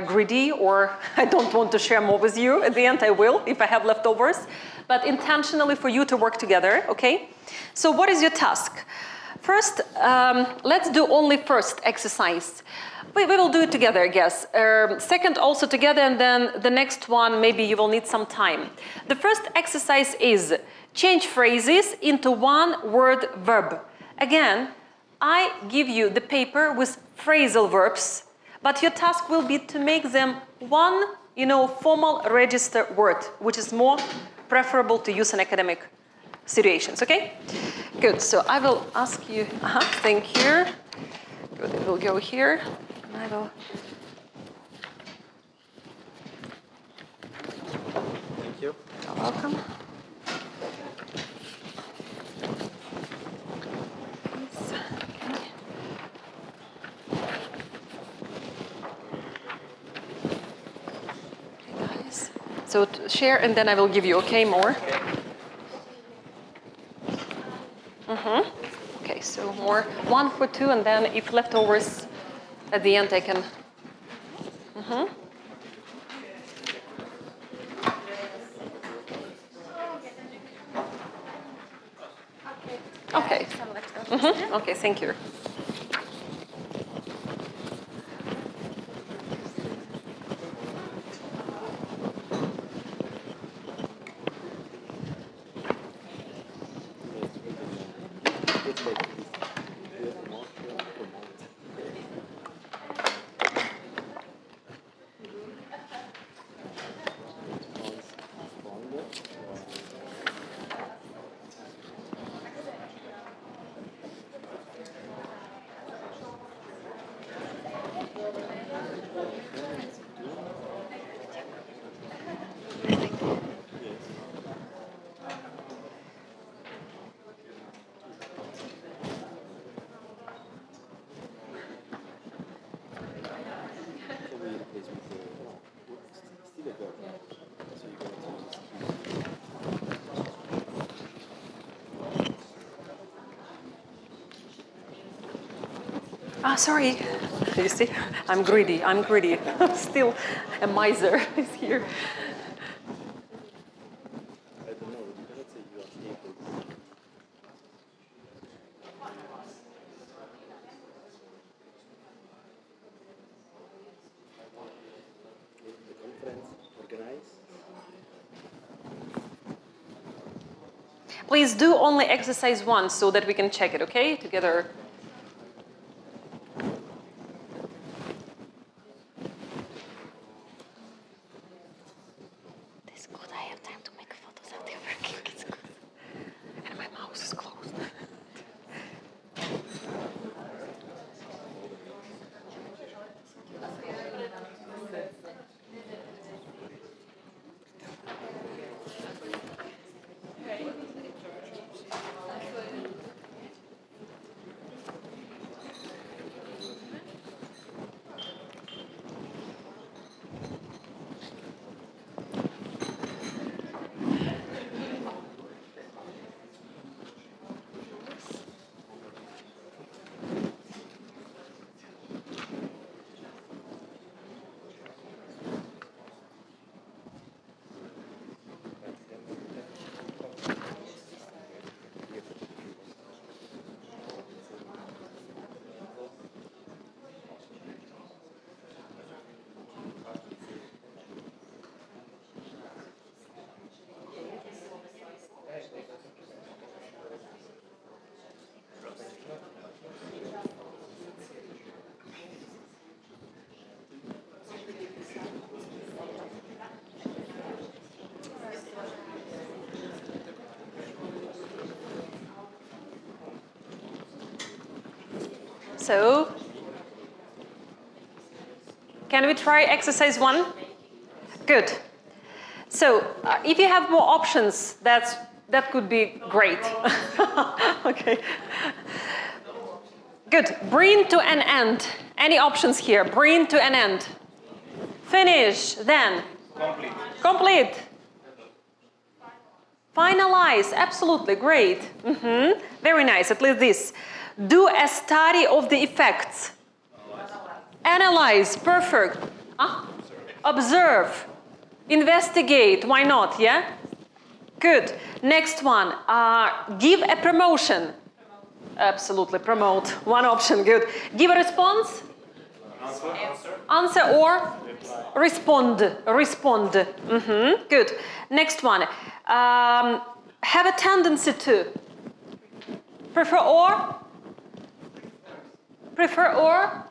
greedy or I don't want to share more with you. At the end I will, if I have leftovers, but intentionally for you to work together, okay? So what is your task? First, let's do only first exercise. We will do it together, I guess. Second also together, and then the next one, maybe you will need some time. The first exercise is change phrases into one-word verb. Again, I give you the paper with phrasal verbs, but your task will be to make them one, formal register word, which is more preferable to use in academic situations, okay? Good, so I will ask you, thank you. Good, it will go here. And I will... Thank you. You're welcome. So share, and then I will give you, okay, more. Okay, so more, 1 for 2, and then if leftovers at the end I can. Okay. Okay, thank you. Sorry. You see, I'm greedy. Still, a miser is here. I don't know, let's say you are able. The conference organized. Please do only exercise once so that we can check it, okay? Together. So, can we try exercise 1? Good. So, if you have more options, that could be great. Okay. Good. Bring to an end. Any options here? Bring to an end. Finish. Then. Complete. Complete. Finalize. Absolutely. Great. Very nice. At least this. Do a study of the effects. Analyze. Perfect. Observe. Investigate. Why not? Yeah? Good. Next one. Give a promotion. Absolutely. Promote. One option. Good. Give a response. Answer or respond. Respond. Good. Next one. Have a tendency to. Prefer or? Prefer or?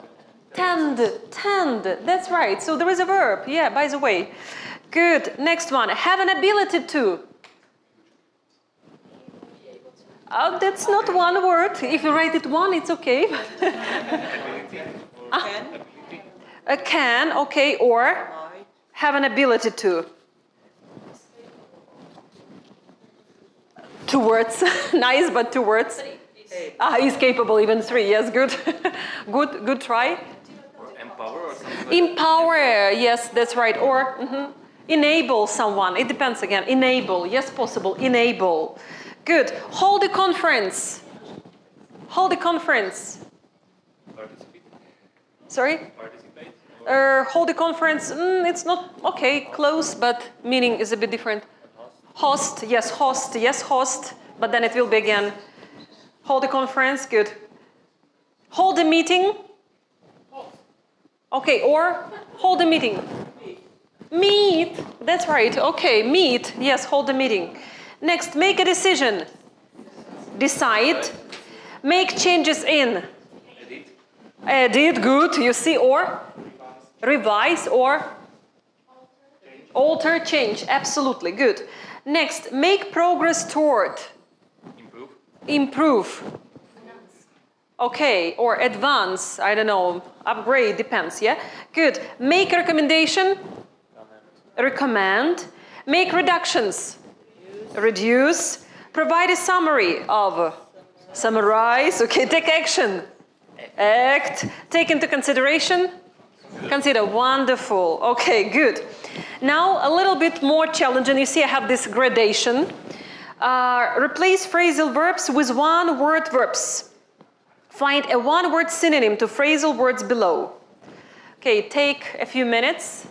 Tend. Tend. That's right. So there is a verb. Yeah, by the way. Good. Next one. Have an ability to. That's not one word. If you write it one, it's okay. Can, okay, or have an ability to. 2 words. Nice, but 2 words. Is capable, even 3. Yes, good. Good try. Or empower or something. Empower, yes, that's right. Or enable someone. It depends again. Enable, yes, possible. Enable. Good. Hold a conference. Hold a conference. Participate. Sorry? Participate. Hold a conference. It's not okay. Close, but meaning is a bit different. Host. Yes, host. Yes, host. But then it will be again. Hold a conference. Good. Hold a meeting. Okay. Or hold a meeting. Meet. That's right. Okay. Meet. Yes. Hold a meeting. Next, make a decision. Decide. Make changes in. Edit. Edit, good. You see, or? Revise or? Alter, change. Absolutely, good. Next, make progress toward. Improve. Improve. Okay, or advance. I don't know. Upgrade, depends, yeah? Good. Make a recommendation. Recommend. Make reductions. Reduce. Provide a summary of. Summarize. Okay, take action. Act. Take into consideration. Consider. Wonderful. Okay, good. Now a little bit more challenging. You see I have this gradation. Replace phrasal verbs with one-word verbs. Find a one-word synonym to phrasal words below. Okay, take a few minutes.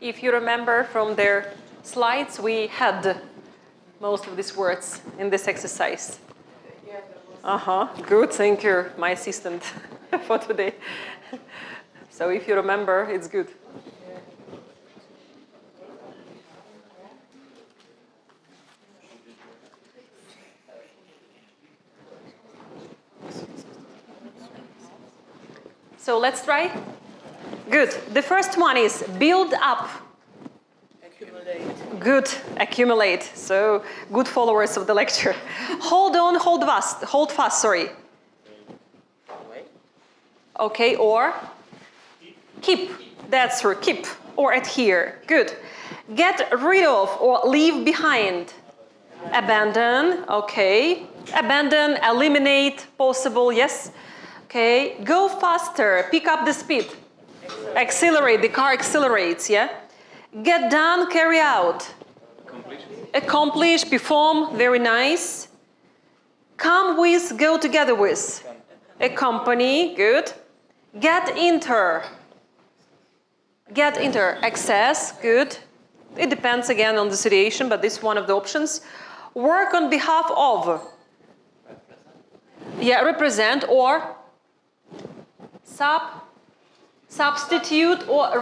If you remember from their slides, we had most of these words in this exercise. Good, thank you, my assistant for today. So if you remember, it's good. So let's try. Good. The first one is build up. Accumulate. Good. Accumulate. So good followers of the lecture. Hold on, hold fast. Hold fast, sorry. Okay, or keep. That's true. Keep or adhere. Good. Get rid of or leave behind. Abandon. Okay. Abandon, eliminate, possible, yes. Okay. Go faster. Pick up the speed. Accelerate. The car accelerates, yeah. Get done, carry out. Accomplish, perform, very nice. Come with, go together with. Accompany, good. Get inter. Get inter. Access, good. It depends again on the situation, but this is one of the options. Work on behalf of. Yeah, represent or substitute or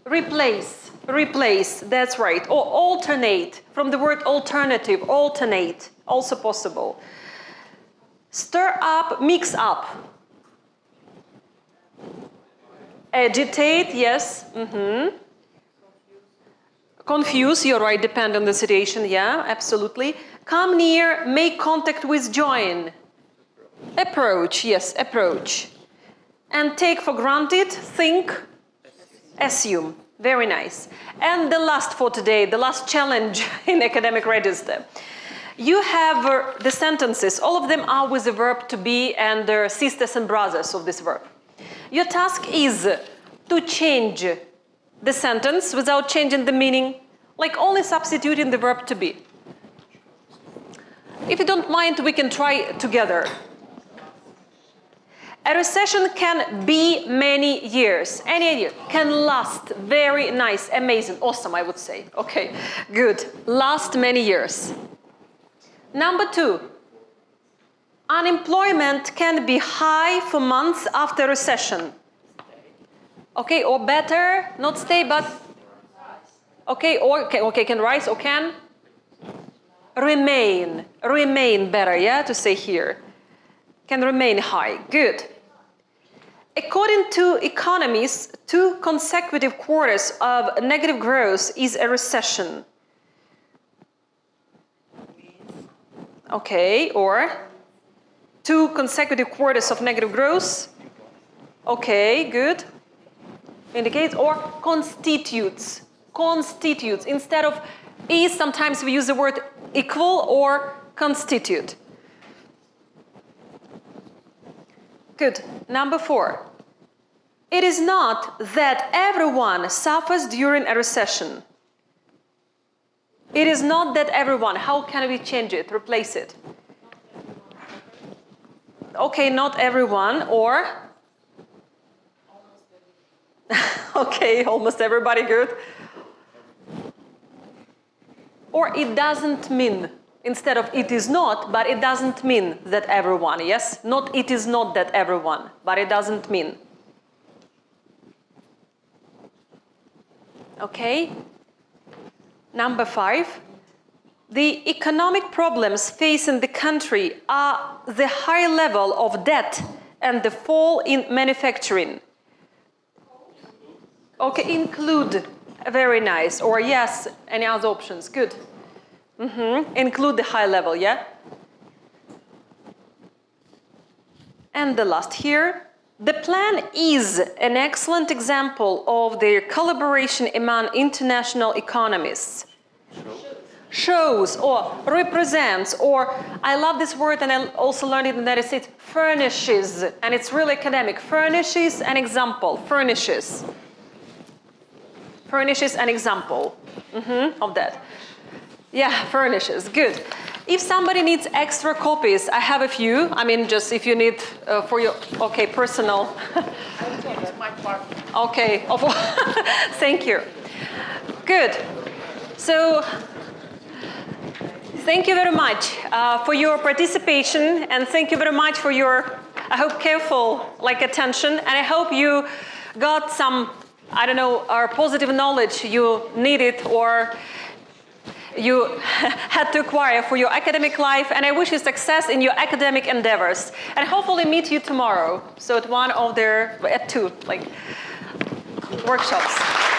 replace. Replace, that's right. Or alternate, from the word alternative, alternate, also possible. Stir up, mix up. Agitate, yes. Confuse, you're right, depend on the situation, yeah, absolutely. Come near, make contact with, join. Approach, yes, approach. And take for granted, think, assume. Very nice. And the last for today, the last challenge in academic register. You have the sentences, all of them are with the verb to be and their sisters and brothers of this verb. Your task is to change the sentence without changing the meaning, like only substituting the verb to be. If you don't mind, we can try together. A recession can be many years. Any idea? Can last. Very nice, amazing, awesome, I would say. Okay, good. Last many years. Number 2. Unemployment can be high for months after recession. Okay, or better, not stay, but okay, or okay, can rise or can remain. Remain better, yeah, to say here. Can remain high. Good. According to economists, 2 consecutive quarters of negative growth is a recession. Okay, or 2 consecutive quarters of negative growth. Okay, good. Indicates or constitutes. Constitutes. Instead of is, sometimes we use the word equal or constitute. Good. Number 4. It is not that everyone suffers during a recession. It is not that everyone. How can we change it, replace it? Okay, not everyone, or? Okay, almost everybody, good. Or it doesn't mean, instead of it is not, but it doesn't mean that everyone, yes? Not it is not that everyone, but it doesn't mean. Okay. Number 5. The economic problems facing the country are the high level of debt and the fall in manufacturing. Okay, include. Very nice. Or yes, any other options? Good. Include the high level, yeah? And the last here. The plan is an excellent example of the collaboration among international economists. Shows or represents, or I love this word and I also learned it in the United States, furnishes, and it's really academic. Furnishes an example. Furnishes. Furnishes an example of that. Yeah, furnishes, good. If somebody needs extra copies, I have a few. I mean, just if you need for your, okay, personal. I changed my part. Okay, thank you. Good. So, thank you very much for your participation, and thank you very much for your, I hope, careful attention, and I hope you got some, I don't know, positive knowledge you needed, or you had to acquire for your academic life, and I wish you success in your academic endeavors. And hopefully meet you tomorrow. So at 1 of their, at 2, like, workshops.